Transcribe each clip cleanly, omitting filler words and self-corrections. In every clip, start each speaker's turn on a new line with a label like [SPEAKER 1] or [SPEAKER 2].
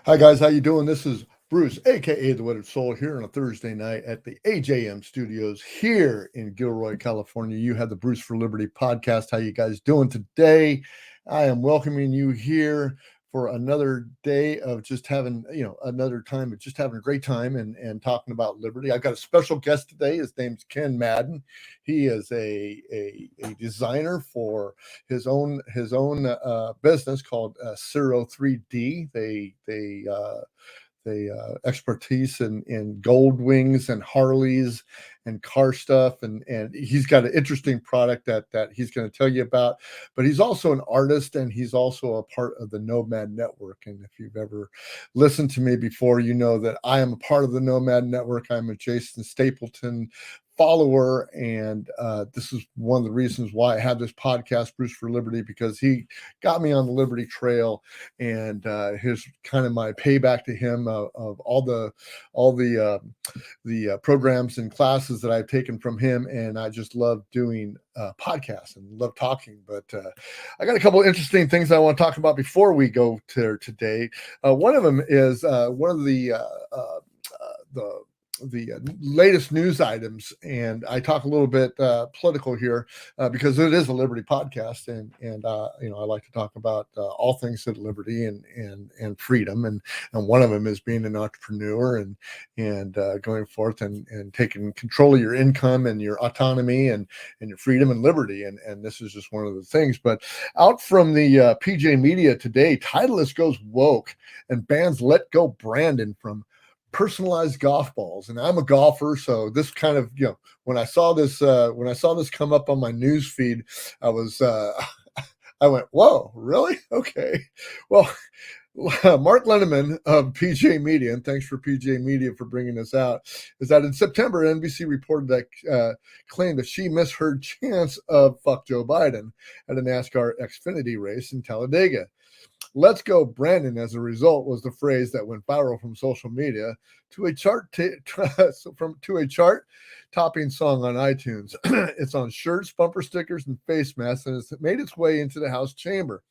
[SPEAKER 1] Hi guys, how you doing? This is Bruce, aka the Weathered Soul, here on a Thursday night at the AJM Studios here in Gilroy, California. You have the Bruce for Liberty podcast. How you guys doing today? I am welcoming you here for another day of just having, another time of just having a great time and talking about liberty. I've got a special guest today. His name's Ken Madden. He is a designer for his own business called Ciro3D. They expertise in gold wings and Harleys and car stuff, and he's got an interesting product that he's going to tell you about. But he's also an artist, and he's also a part of the Nomad Network. And if you've ever listened to me before, you know that I am a part of the Nomad Network. I'm a Jason Stapleton follower, and this is one of the reasons why I have this podcast, Bruce for Liberty, because he got me on the Liberty Trail, and here's kind of my payback to him of all the programs and classes that I've taken from him, and I just love doing podcasts and love talking. But I got a couple of interesting things I want to talk about before we go to today. One of them is one of the latest news items, and I talk a little bit political here because it is a liberty podcast, and I like to talk about all things at liberty and freedom, and one of them is being an entrepreneur and going forth and taking control of your income and your autonomy and your freedom and liberty, and this is just one of the things. But out from the PJ Media today, Titleist goes woke and bans Let Go Brandon from personalized golf balls. And I'm a golfer, so this kind of, when I saw this come up on my news feed, I was I went, whoa, really? Okay. Well, Mark Lenneman of PJ Media, and thanks for PJ Media for bringing this out, is that in September, NBC reported that claimed that she misheard chants of "fuck Joe Biden" at a NASCAR Xfinity race in Talladega. "Let's go, Brandon," as a result, was the phrase that went viral from social media to a chart-topping song on iTunes. It's on shirts, bumper stickers, and face masks, and it's made its way into the House chamber.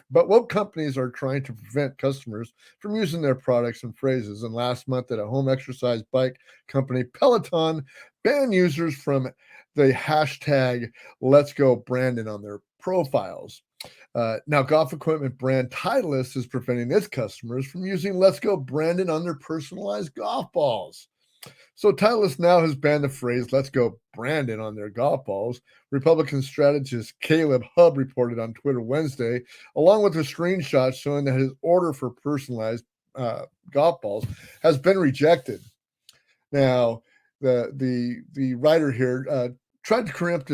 [SPEAKER 1] But woke companies are trying to prevent customers from using their products and phrases. And last month, at a home exercise bike company, Peloton banned users from the hashtag "Let's Go Brandon" on their profiles. Now, golf equipment brand Titleist is preventing its customers from using "Let's Go Brandon" on their personalized golf balls. So Titleist now has banned the phrase "Let's Go Brandon" on their golf balls. Republican strategist Caleb Hubb reported on Twitter Wednesday, along with a screenshot showing that his order for personalized golf balls has been rejected. Now, the writer here tried to create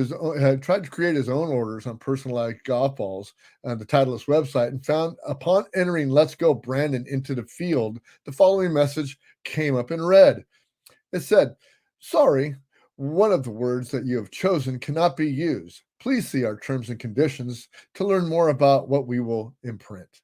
[SPEAKER 1] his own orders on personalized golf balls on the Titleist website, and found upon entering "Let's Go Brandon" into the field, the following message came up in red. It said, "Sorry, one of the words that you have chosen cannot be used. Please see our terms and conditions to learn more about what we will imprint."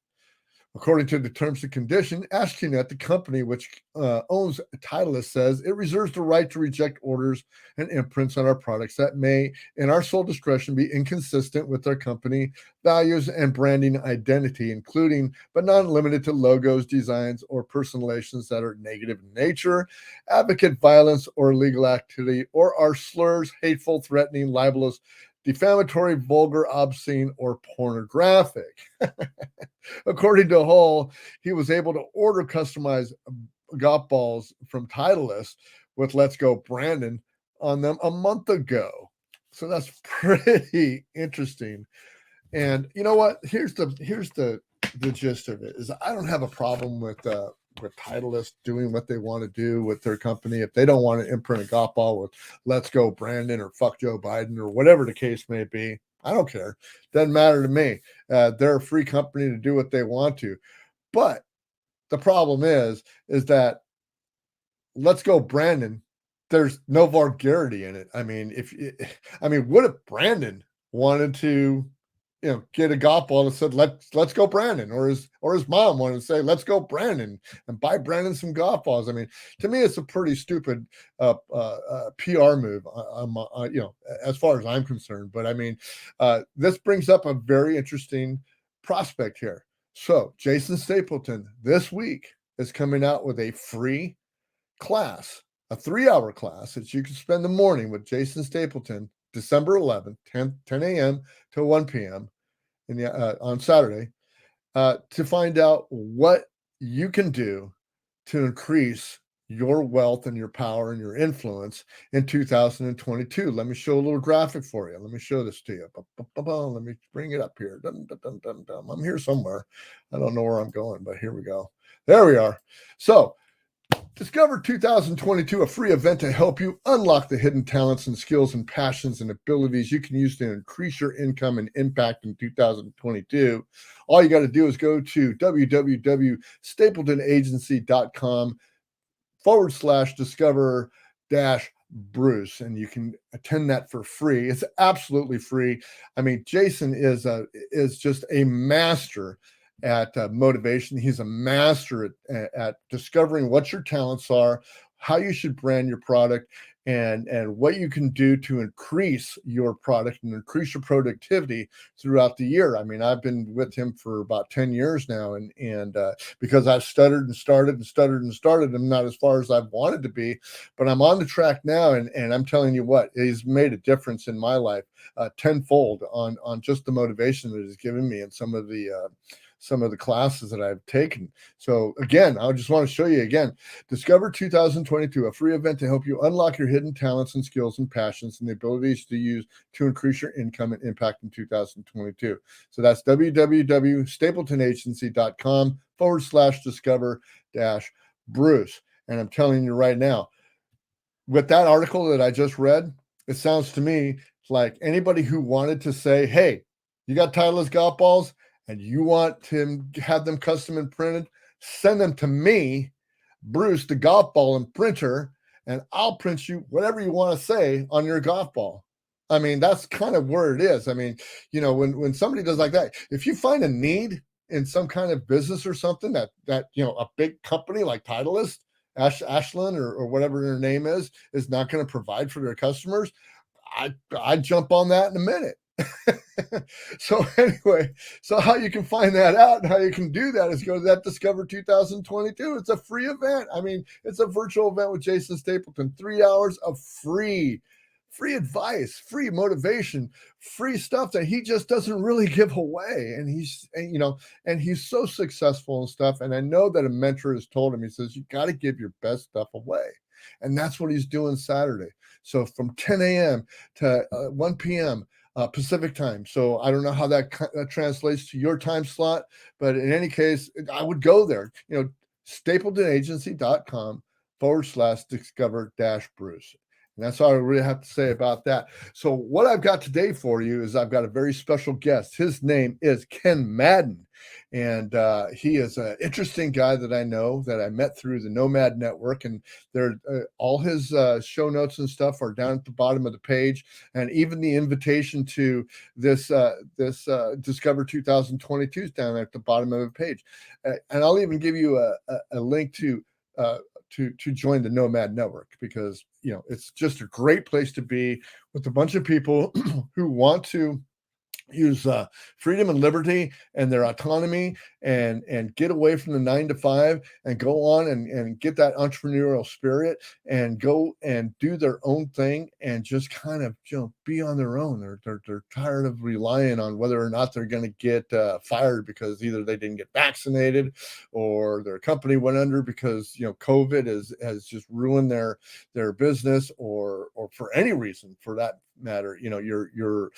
[SPEAKER 1] According to the terms and condition, AskNet, the company which owns Titleist, says it reserves the right to reject orders and imprints on our products that may, in our sole discretion, be inconsistent with their company values and branding identity, including but not limited to logos, designs, or personalizations that are negative in nature, advocate violence or illegal activity, or are slurs, hateful, threatening, libelous, defamatory, vulgar, obscene, or pornographic. According to Hull, he was able to order customized golf balls from Titleist with "Let's Go Brandon" on them a month ago. So that's pretty interesting. And you know what? Here's the gist of it: is I don't have a problem with Titleist doing what they want to do with their company. If they don't want to imprint a golf ball with "Let's Go Brandon" or "fuck Joe Biden" or whatever the case may be, I don't care. Doesn't matter to me. They're a free company to do what they want to. But the problem is that "Let's Go Brandon," there's no vulgarity in it. I mean, what if Brandon wanted to, get a golf ball that said "Let's Go Brandon," or his mom wanted to say "Let's Go Brandon" and buy Brandon some golf balls? I mean, to me, it's a pretty stupid PR move. As far as I'm concerned. But I mean, this brings up a very interesting prospect here. So, Jason Stapleton this week is coming out with a free class, a 3-hour class that you can spend the morning with Jason Stapleton, December 11th, 10 a.m. to 1 p.m. On Saturday, to find out what you can do to increase your wealth and your power and your influence in 2022. Let me show a little graphic for you. Let me show this to you. Let me bring it up here. I'm here somewhere. I don't know where I'm going, but here we go. There we are. So Discover 2022, a free event to help you unlock the hidden talents and skills and passions and abilities you can use to increase your income and impact in 2022. All you got to do is go to www.stapletonagency.com/discover Bruce, and you can attend that for free. It's absolutely free. I mean, Jason is just a master at motivation. He's a master at discovering what your talents are, how you should brand your product, and what you can do to increase your product and increase your productivity throughout the year. I mean, I've been with him for about 10 years now, and because I've stuttered and started and stuttered and started, I'm not as far as I've wanted to be, but I'm on the track now, and I'm telling you what, he's made a difference in my life tenfold on just the motivation that he's given me and some of the classes that I've taken. So again, I just want to show you again, Discover 2022, a free event to help you unlock your hidden talents and skills and passions and the abilities to use to increase your income and impact in 2022. So that's www.stapletonagency.com/discover Bruce. And I'm telling you right now, with that article that I just read, it sounds to me like anybody who wanted to say, hey, you got Titleist golf balls and you want to have them custom and printed, send them to me, Bruce, the golf ball and printer, and I'll print you whatever you want to say on your golf ball. I mean, that's kind of where it is. I mean, when somebody does like that, if you find a need in some kind of business or something that a big company like Titleist, Ashland or whatever their name is not going to provide for their customers, I'd jump on that in a minute. So anyway, so how you can find that out and how you can do that is go to that Discover 2022. It's a free event. I mean, it's a virtual event with Jason Stapleton, 3 hours of free advice, free motivation, free stuff that he just doesn't really give away. And he's so successful and stuff. And I know that a mentor has told him, he says, you got to give your best stuff away. And that's what he's doing Saturday. So from 10 a.m. to 1 p.m. Pacific time. So I don't know how that translates to your time slot, but in any case, I would go there, stapletonagency.com/discover Bruce. And that's all I really have to say about that. So what I've got today for you is I've got a very special guest. His name is Ken Madden. And he is an interesting guy that I know, that I met through the Nomad Network. And all his show notes and stuff are down at the bottom of the page. And even the invitation to this Discover 2022 is down at the bottom of the page. And I'll even give you a link to join the Nomad Network, because it's just a great place to be with a bunch of people who want to use freedom and liberty and their autonomy and get away from the 9 to 5 and go on and get that entrepreneurial spirit and go and do their own thing and just kind of be on their own. They're tired of relying on whether or not they're going to get fired because either they didn't get vaccinated or their company went under because COVID has just ruined their business, or for any reason for that matter. Your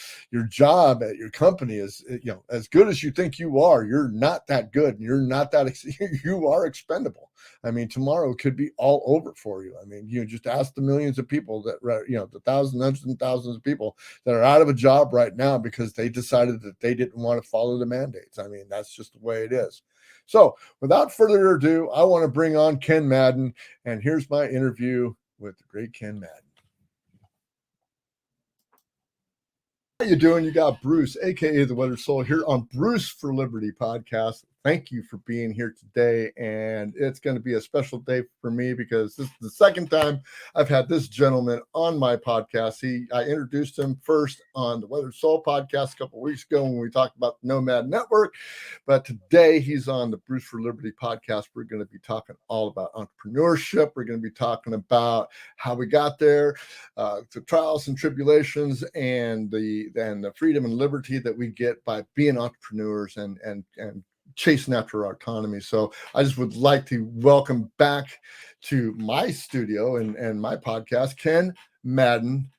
[SPEAKER 1] job at your company is as good as you think you are. You're not that good, and you're not that you are expendable. I mean, tomorrow could be all over for you. I mean, just ask the millions of people that the thousands, hundreds and thousands of people that are out of a job right now because they decided that they didn't want to follow the mandates. I mean, that's just the way it is. So without further ado, I want to bring on Ken Madden, and here's my interview with the great Ken Madden. How you doing? You got Bruce, aka the Weather Soul, here on Bruce for Liberty podcast. thank you for being here today. And it's going to be a special day for me because this is the second time I've had this gentleman on my podcast. I introduced him first on the Weather Soul podcast a couple of weeks ago when we talked about the Nomad Network. But today he's on the Bruce for Liberty podcast. We're going to be talking all about entrepreneurship. We're going to be talking about how we got there, the trials and tribulations, and the freedom and liberty that we get by being entrepreneurs and chasing after our autonomy. So I just would like to welcome back to my studio and my podcast, Ken Madden.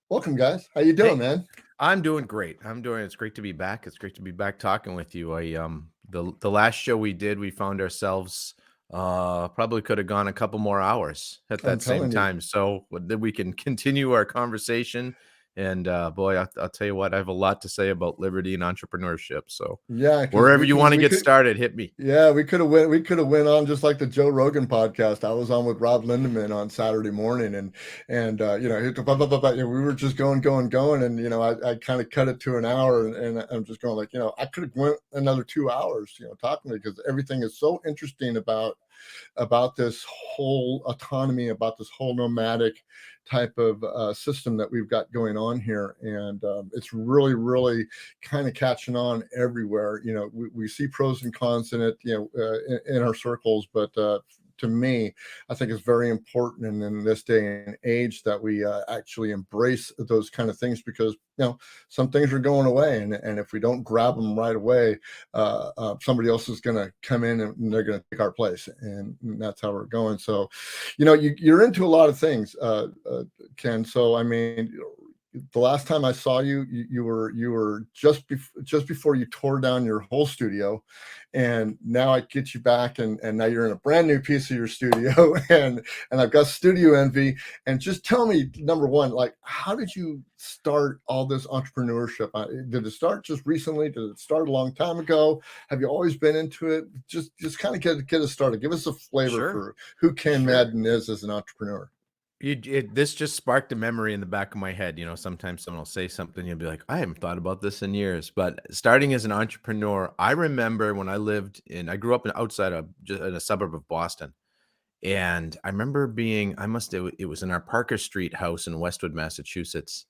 [SPEAKER 1] Welcome, guys. How you doing, man?
[SPEAKER 2] I'm doing great. It's great to be back. It's great to be back talking with you. The last show we did, we found ourselves probably could have gone a couple more hours at
[SPEAKER 1] I'm
[SPEAKER 2] that same
[SPEAKER 1] telling you.
[SPEAKER 2] time. So then we can continue our conversation. And boy, I'll tell you what, I have a lot to say about liberty and entrepreneurship. So
[SPEAKER 1] Yeah,
[SPEAKER 2] wherever you want to get started, hit me.
[SPEAKER 1] Yeah, we could have went on just like the Joe Rogan podcast. I was on with Rob Lindeman on Saturday morning, and we were just going, and I kind of cut it to an hour, and I'm just going like, I could have went another 2 hours, talking because everything is so interesting about this whole autonomy, about this whole nomadic type of system that we've got going on here. And it's really, really kind of catching on everywhere. We see pros and cons in it, in our circles, but to me, I think it's very important in this day and age that we actually embrace those kind of things because, some things are going away. And if we don't grab them right away, somebody else is going to come in and they're going to take our place. And that's how we're going. So, you're into a lot of things, Ken. So, I mean, the last time I saw you, you were just before you tore down your whole studio, and now I get you back, and now you're in a brand new piece of your studio, and I've got studio envy. And just tell me, number one, like, how did you start all this entrepreneurship? Did it start just recently? Did it start a long time ago? Have you always been into it? Just kind of get us started. Give us a flavor for who Ken Madden is as an entrepreneur.
[SPEAKER 2] This just sparked a memory in the back of my head. Sometimes someone will say something, you'll be like, I haven't thought about this in years. But starting as an entrepreneur, I remember when I grew up outside of just in a suburb of Boston. And I remember it was in our Parker Street house in Westwood, Massachusetts.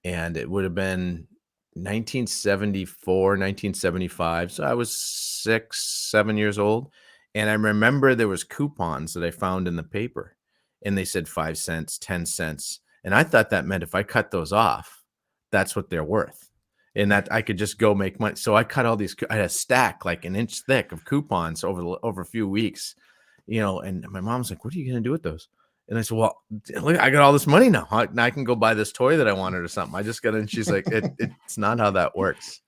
[SPEAKER 2] And it would have been 1974, 1975. So I was 6, 7 years old. And I remember there was coupons that I found in the paper. And they said 5 cents, 10 cents. And I thought that meant if I cut those off, that's what they're worth. And that I could just go make money. So I cut all these. I had a stack like an inch thick of coupons over a few weeks, and my mom's like, what are you going to do with those? And I said, well, look, I got all this money now. Now I can go buy this toy that I wanted or something. I just got it. And she's like, it's not how that works.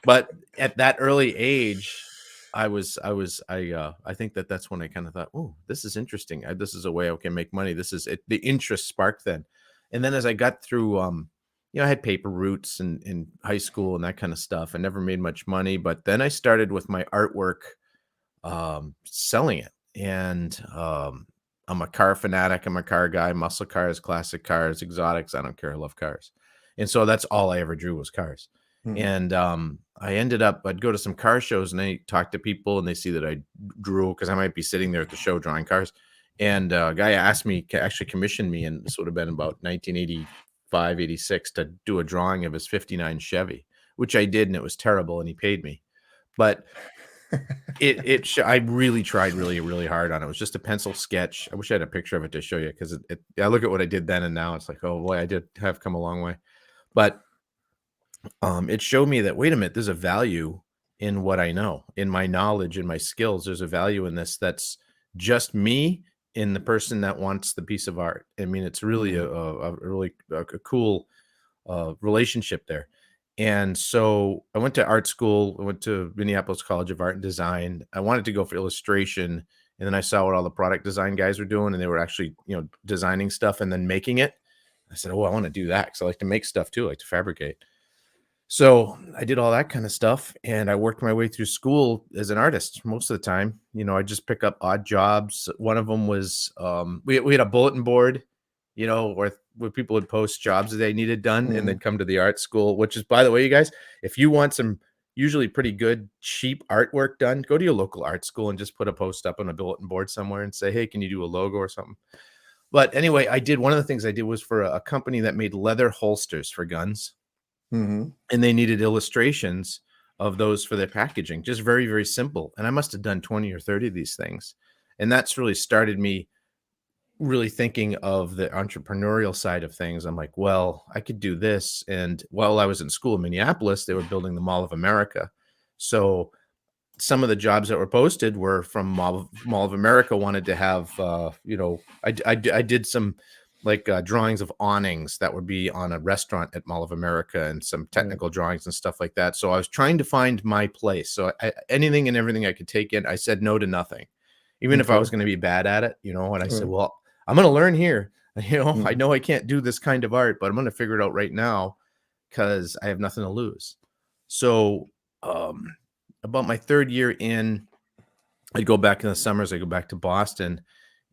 [SPEAKER 2] But at that early age, I think that's when I kind of thought, oh, this is interesting. This is a way I can make money. This is it. The interest sparked then. And then as I got through, I had paper routes in high school and that kind of stuff. I never made much money, but then I started with my artwork, selling it. And I'm a car fanatic. I'm a car guy, muscle cars, classic cars, exotics. I don't care. I love cars. And so that's all I ever drew was cars. And I'd go to some car shows and I talk to people and they see that I drew because I might be sitting there at the show drawing cars. And a guy asked me, actually commissioned me, and this would have been about 1985, 86, to do a drawing of his 59 Chevy, which I did, and it was terrible, and he paid me. But I really tried really, really hard on it. It was just a pencil sketch. I wish I had a picture of it to show you because I look at what I did then and now. It's like, oh boy, I did have come a long way. But it showed me that, wait a minute, there's a value in what I know, in my knowledge, in my skills. There's a value in this that's just me in the person that wants the piece of art. I mean, it's really a cool relationship there. And so I went to art school. I went to Minneapolis College of Art and Design. I wanted to go for illustration. And then I saw what all the product design guys were doing, and they were actually, designing stuff and then making it. I said, oh, I want to do that because I like to make stuff too. I like to fabricate. So I did all that kind of stuff, and I worked my way through school as an artist most of the time. I just pick up odd jobs. One of them was we had a bulletin board, where people would post jobs that they needed done and then come to the art school, which is, by the way, you guys, if you want some usually pretty good, cheap artwork done, go to your local art school and just put a post up on a bulletin board somewhere and say, hey, can you do a logo or something? But anyway, one of the things I did was for a company that made leather holsters for guns.
[SPEAKER 1] Mm-hmm.
[SPEAKER 2] And they needed illustrations of those for their packaging, just very, very simple. And I must have done 20 or 30 of these things. And that's really started me really thinking of the entrepreneurial side of things. I'm like, well, I could do this. And while I was in school in Minneapolis, they were building the Mall of America. So some of the jobs that were posted were from Mall of America wanted to have, I did some like drawings of awnings that would be on a restaurant at Mall of America and some technical drawings and stuff like that. So I was trying to find my place. So anything and everything I could take in, I said no to nothing, even if I was going to be bad at it, and I said, well, I'm going to learn here. I know I can't do this kind of art, but I'm going to figure it out right now because I have nothing to lose. So, about my third year in, I'd go back in the summers. I go back to Boston,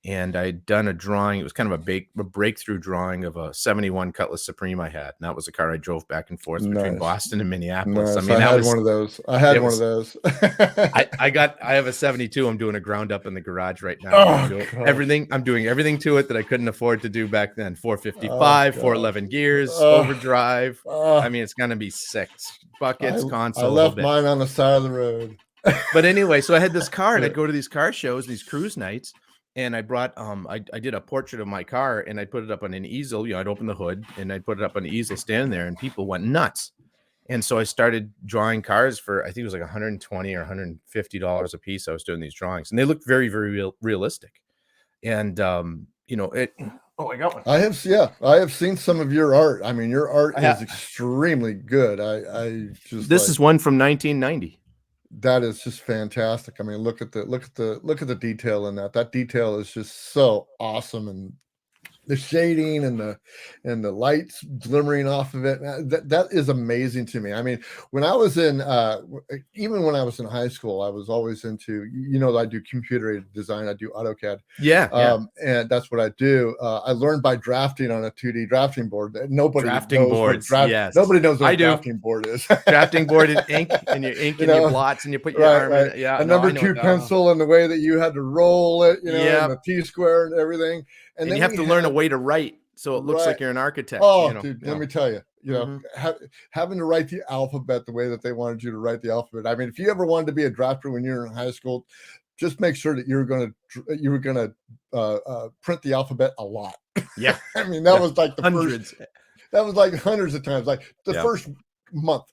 [SPEAKER 2] and I'd done a drawing. It was kind of a breakthrough drawing of a 71 Cutlass Supreme I had. And that was a car I drove back and forth between Boston and Minneapolis.
[SPEAKER 1] Nice. I mean, I had one of those. I
[SPEAKER 2] have a 72. I'm doing a ground up in the garage right now. I'm doing everything to it that I couldn't afford to do back then. 455, 411 gears, overdrive. I mean, it's going to be sick. Buckets, console.
[SPEAKER 1] I left mine on the side of the road.
[SPEAKER 2] But anyway, so I had this car, and I'd go to these car shows, these cruise nights. And I brought, I did a portrait of my car, and I put it up on an easel. I'd open the hood and I'd put it up on the easel, standing there, and people went nuts. And so I started drawing cars for, I think it was like $120 or $150 a piece. I was doing these drawings, and they looked very, very realistic. And, I got one.
[SPEAKER 1] I have seen some of your art. I mean, your art is extremely good. This
[SPEAKER 2] is one from 1990.
[SPEAKER 1] That is just fantastic. I mean, look at the detail in that. That detail is just so awesome, and the shading and the lights glimmering off of it. That is amazing to me. I mean, when I was in even when I was in high school, I was always into, I do computer aided design. I do AutoCAD. And that's what I do. I learned by drafting on a 2D drafting board. Nobody knows what a drafting board is.
[SPEAKER 2] Drafting board in ink, and you ink and you blots and you put your arm in it. Yeah,
[SPEAKER 1] a number 2 pencil and the way that you had to roll it, and the T-square and everything. And then
[SPEAKER 2] you have to learn a way to write so it looks like you're an architect.
[SPEAKER 1] Dude, let me tell you, having to write the alphabet the way that they wanted you to write the alphabet. I mean, if you ever wanted to be a drafter when you're in high school, just make sure that you were going to print the alphabet a lot.
[SPEAKER 2] Yeah.
[SPEAKER 1] I mean, that was like the
[SPEAKER 2] hundreds.
[SPEAKER 1] That was like hundreds of times, like the first month.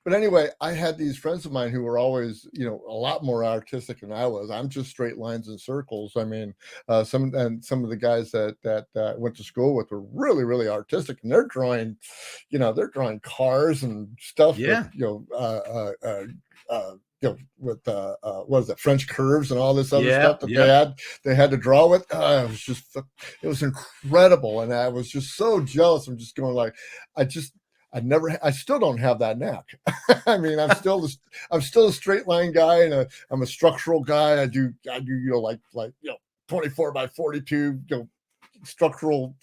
[SPEAKER 1] But anyway, I had these friends of mine who were always, a lot more artistic than I was. I'm just straight lines and circles. I mean, some of the guys that I went to school with were really, really artistic, and they're drawing cars and stuff.
[SPEAKER 2] Yeah.
[SPEAKER 1] With what is it, French curves and all this other stuff that they had to draw with. It was incredible, and I was just so jealous. I'm just going like, I still don't have that knack. I mean, I'm still a straight line guy, and I'm a structural guy. I do 24 by 42 structural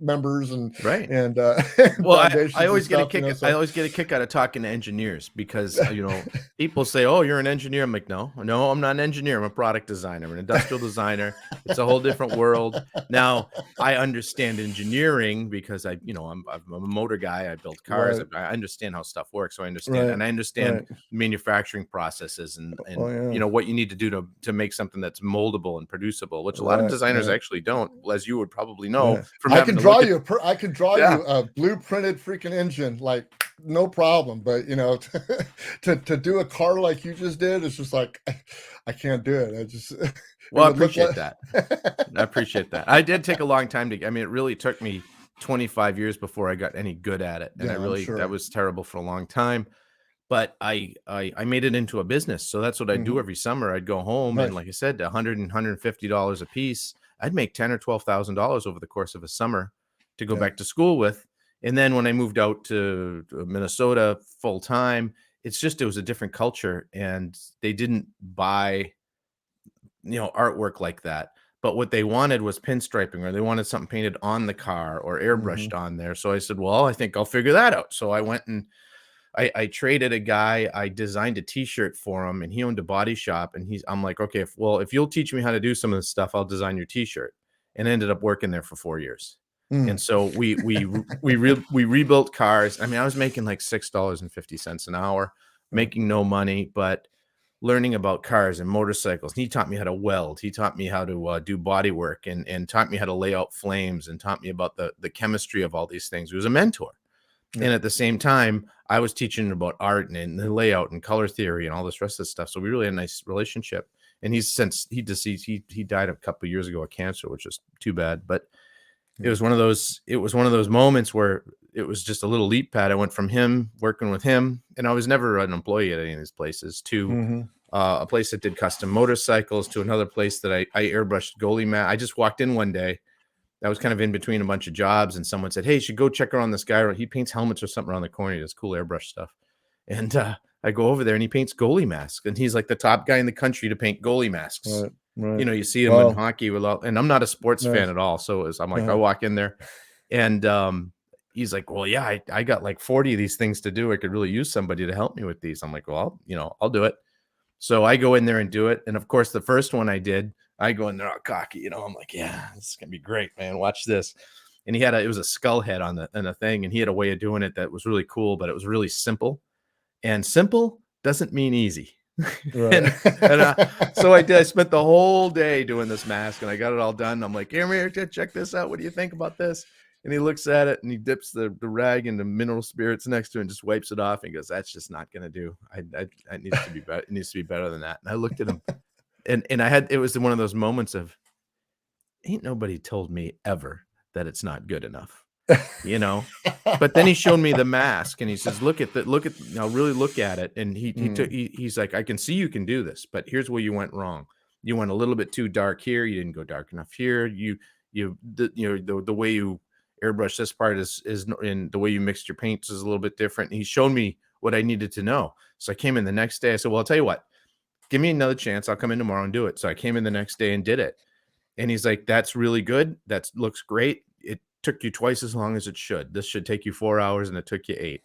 [SPEAKER 1] members and
[SPEAKER 2] well, I always get a kick. I always get a kick out of talking to engineers because people say, "Oh, you're an engineer." I'm like, no, I'm not an engineer. I'm a product designer. I'm an industrial designer. It's a whole different world. Now I understand engineering because I'm a motor guy. I build cars. I understand how stuff works. So I understand, and I understand manufacturing processes and what you need to do to make something that's moldable and producible, which a lot of designers actually don't, as you would probably know.
[SPEAKER 1] I can draw you a blueprinted freaking engine, like no problem. But to do a car like you just did, it's just like I can't do it. I just
[SPEAKER 2] I appreciate that. I appreciate that. I did take a long time it really took me 25 years before I got any good at it, and that was terrible for a long time. But I made it into a business, so that's what I do every summer. I'd go home and, like I said, $100 and $150 a piece. I'd make $10,000 or $12,000 over the course of a summer to go back to school with. And then when I moved out to Minnesota full time, it was a different culture, and they didn't buy, artwork like that. But what they wanted was pinstriping, or they wanted something painted on the car or airbrushed on there. So I said, well, I think I'll figure that out. So I went and I traded a guy. I designed a T-shirt for him, and he owned a body shop. And I'm like, okay, if you'll teach me how to do some of this stuff, I'll design your T-shirt. And I ended up working there for 4 years. And so we rebuilt cars. I mean, I was making like $6.50 an hour, making no money, but learning about cars and motorcycles. He taught me how to weld. He taught me how to do body work, and taught me how to lay out flames, and taught me about the chemistry of all these things. He was a mentor. And at the same time, I was teaching about art and the layout and color theory and all this rest of the stuff. So we really had a nice relationship. And he's since he deceased, he died a couple of years ago of cancer, which is too bad. But it was one of those moments where it was just a little leap pad. I went from him working with him, and I was never an employee at any of these places, to a place that did custom motorcycles, to another place that I airbrushed goalie mat. I just walked in one day. I was kind of in between a bunch of jobs, and someone said, "Hey, you should go check around this guy. He paints helmets or something around the corner. He does cool airbrush stuff." And I go over there, and he paints goalie masks, and he's like the top guy in the country to paint goalie masks.
[SPEAKER 1] Right.
[SPEAKER 2] You know, you see him in hockey and I'm not a sports fan at all. So I'm like, I walk in there, and he's like, "Well, yeah, I got like 40 of these things to do. I could really use somebody to help me with these." I'm like, "Well, I'll do it." So I go in there and do it. And of course, the first one I did, I go in there all cocky, I'm like, "Yeah, this is gonna be great, man. Watch this." And it was a skull head on the thing, and he had a way of doing it that was really cool, but it was really simple. And simple doesn't mean easy.
[SPEAKER 1] Right.
[SPEAKER 2] So I spent the whole day doing this mask, and I got it all done. I'm like, "Here, check this out. What do you think about this?" And he looks at it, and he dips the rag in the mineral spirits next to it and just wipes it off. And he goes, "That's just not going to do. It needs to be better. It needs to be better than that." And I looked at him, and it was one of those moments of, ain't nobody told me ever that it's not good enough. But then he showed me the mask, and he says, look at now, really look at it. And he's like, "I can see you can do this, but here's where you went wrong. You went a little bit too dark here. You didn't go dark enough here. The way you airbrush this part is in the way you mixed your paints is a little bit different." And he showed me what I needed to know. So I came in the next day. I said, "Well, I'll tell you what, give me another chance. I'll come in tomorrow and do it." So I came in the next day and did it. And he's like, "That's really good. That looks great. It took you twice as long as it should. This should take you 4 hours, and it took you 8.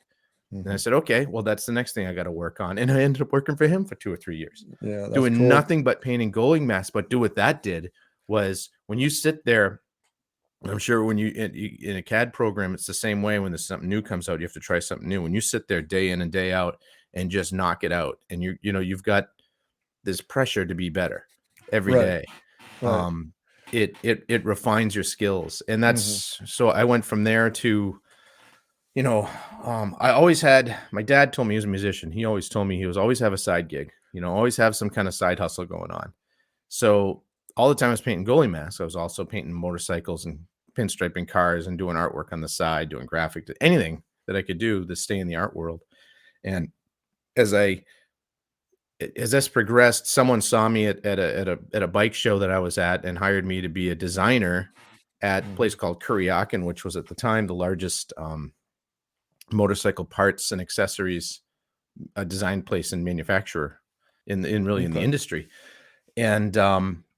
[SPEAKER 2] And I said, "Okay, well, that's the next thing I got to work on." And I ended up working for him for 2 or 3 years, doing
[SPEAKER 1] cool.
[SPEAKER 2] nothing but painting goalie masks. But what that did was, when you sit there, I'm sure when you in a CAD program, it's the same way. When there's something new comes out, you have to try something new. When you sit there day in and day out and just knock it out, and you've got this pressure to be better every day. It refines your skills. And that's so I went from there to, I always had, my dad told me he was a musician. He always told me he was always have a side gig, always have some kind of side hustle going on. So all the time I was painting goalie masks, I was also painting motorcycles and pinstriping cars and doing artwork on the side, doing graphic, anything that I could do to stay in the art world. And as this progressed, someone saw me at a bike show that I was at and hired me to be a designer at a place called Kuriakin, which was at the time the largest motorcycle parts and accessories design place and manufacturer in the industry. And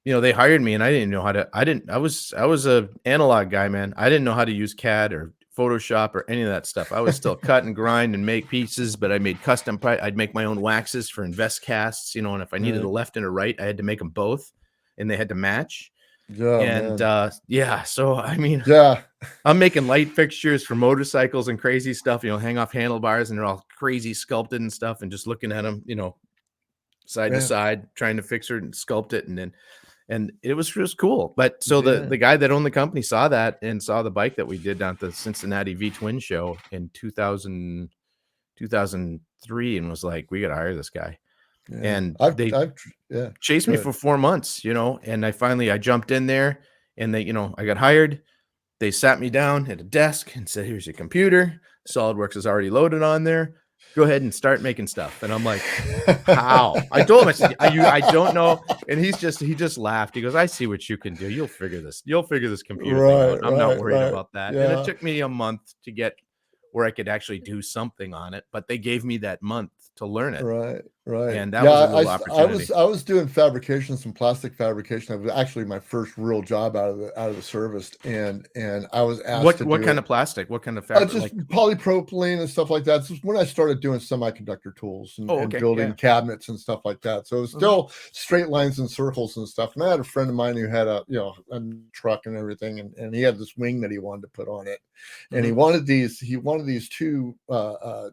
[SPEAKER 2] they hired me, and I didn't know how to. I was a analog guy, man. I didn't know how to use CAD or Photoshop or any of that stuff. I was still cut and grind and make pieces, but I made custom. I'd make my own waxes for invest casts, and if I needed a left and a right, I had to make them both, and they had to match. So I mean, I'm making light fixtures for motorcycles and crazy stuff, hang off handlebars, and they're all crazy sculpted and stuff, and just looking at them, side to side, trying to fix it and sculpt it. And it was just cool. But so the guy that owned the company saw that and saw the bike that we did down at the Cincinnati V Twin show in 2003 and was like, "We got to hire this guy." And they chased me for 4 months, and I jumped in there, and they, I got hired. They sat me down at a desk and said, "Here's your computer. SolidWorks is already loaded on there. Go ahead and start making stuff." And I'm like, "How?" I told him, I said, I don't know. And he just laughed. He goes, "I see what you can do. You'll figure this computer thing out. I'm not worried about that." And it took me a month to get where I could actually do something on it, but they gave me that month to learn it.
[SPEAKER 1] Right.
[SPEAKER 2] And that
[SPEAKER 1] Yeah,
[SPEAKER 2] was a
[SPEAKER 1] I
[SPEAKER 2] little
[SPEAKER 1] s I
[SPEAKER 2] opportunity.
[SPEAKER 1] was I was doing fabrication, some plastic fabrication. That was actually my first real job out of the service, and I was asked to
[SPEAKER 2] What
[SPEAKER 1] do
[SPEAKER 2] kind
[SPEAKER 1] it.
[SPEAKER 2] of plastic? What kind of fabric?
[SPEAKER 1] Just
[SPEAKER 2] Like,
[SPEAKER 1] polypropylene and stuff like that. This is when I started doing semiconductor tools
[SPEAKER 2] oh,
[SPEAKER 1] and
[SPEAKER 2] okay,
[SPEAKER 1] building
[SPEAKER 2] yeah.
[SPEAKER 1] cabinets and stuff like that. So it was
[SPEAKER 2] Mhm.
[SPEAKER 1] still straight lines and circles and stuff. And I had a friend of mine who had a truck and everything, and he had this wing that he wanted to put on it, and
[SPEAKER 2] Mhm.
[SPEAKER 1] he wanted these two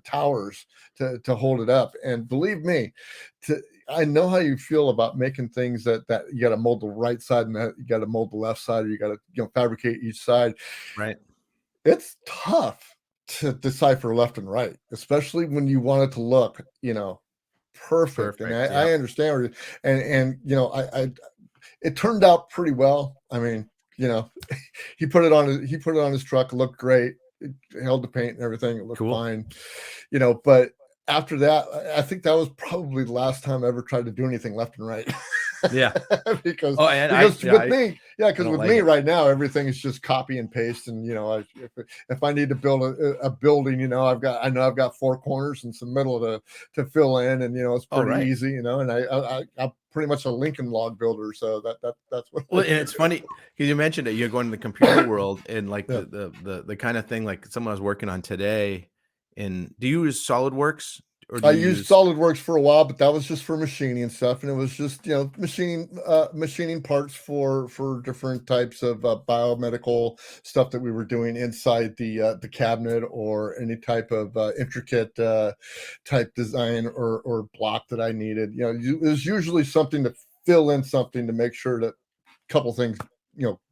[SPEAKER 1] towers to hold it up. And believe me, to I know how you feel about making things that you got to mold the right side and that you got to mold the left side, or you got to fabricate each side.
[SPEAKER 2] Right.
[SPEAKER 1] It's tough to decipher left and right, especially when you want it to look, perfect. And
[SPEAKER 2] Perfect.
[SPEAKER 1] I
[SPEAKER 2] Yep.
[SPEAKER 1] understand and I it turned out pretty well. I mean, he put it on his truck, it looked great. It held the paint and everything, it looked
[SPEAKER 2] Cool.
[SPEAKER 1] fine. But after that, I think that was probably the last time I ever tried to do anything left and right.
[SPEAKER 2] Yeah.
[SPEAKER 1] because
[SPEAKER 2] Oh, and
[SPEAKER 1] because
[SPEAKER 2] yeah,
[SPEAKER 1] with me, yeah,
[SPEAKER 2] I
[SPEAKER 1] because
[SPEAKER 2] don't
[SPEAKER 1] with
[SPEAKER 2] like
[SPEAKER 1] me
[SPEAKER 2] it.
[SPEAKER 1] right now, everything is just copy and paste. And if I need to build a building, I know I've got four corners and some middle to fill in, and it's
[SPEAKER 2] Oh,
[SPEAKER 1] pretty
[SPEAKER 2] right.
[SPEAKER 1] easy, and I'm pretty much a Lincoln log builder, so that's what I
[SPEAKER 2] Well, and
[SPEAKER 1] do.
[SPEAKER 2] it's funny because you mentioned that you're going to the computer world and like
[SPEAKER 1] Yeah.
[SPEAKER 2] the kind of thing like someone I was working on today. And do you use SolidWorks or do
[SPEAKER 1] I
[SPEAKER 2] you
[SPEAKER 1] used
[SPEAKER 2] use
[SPEAKER 1] SolidWorks for a while, but that was just for machining and stuff, and it was just machining parts for different types of biomedical stuff that we were doing inside the cabinet, or any type of intricate type design or block that I needed. It was usually something to fill in something to make sure that a couple things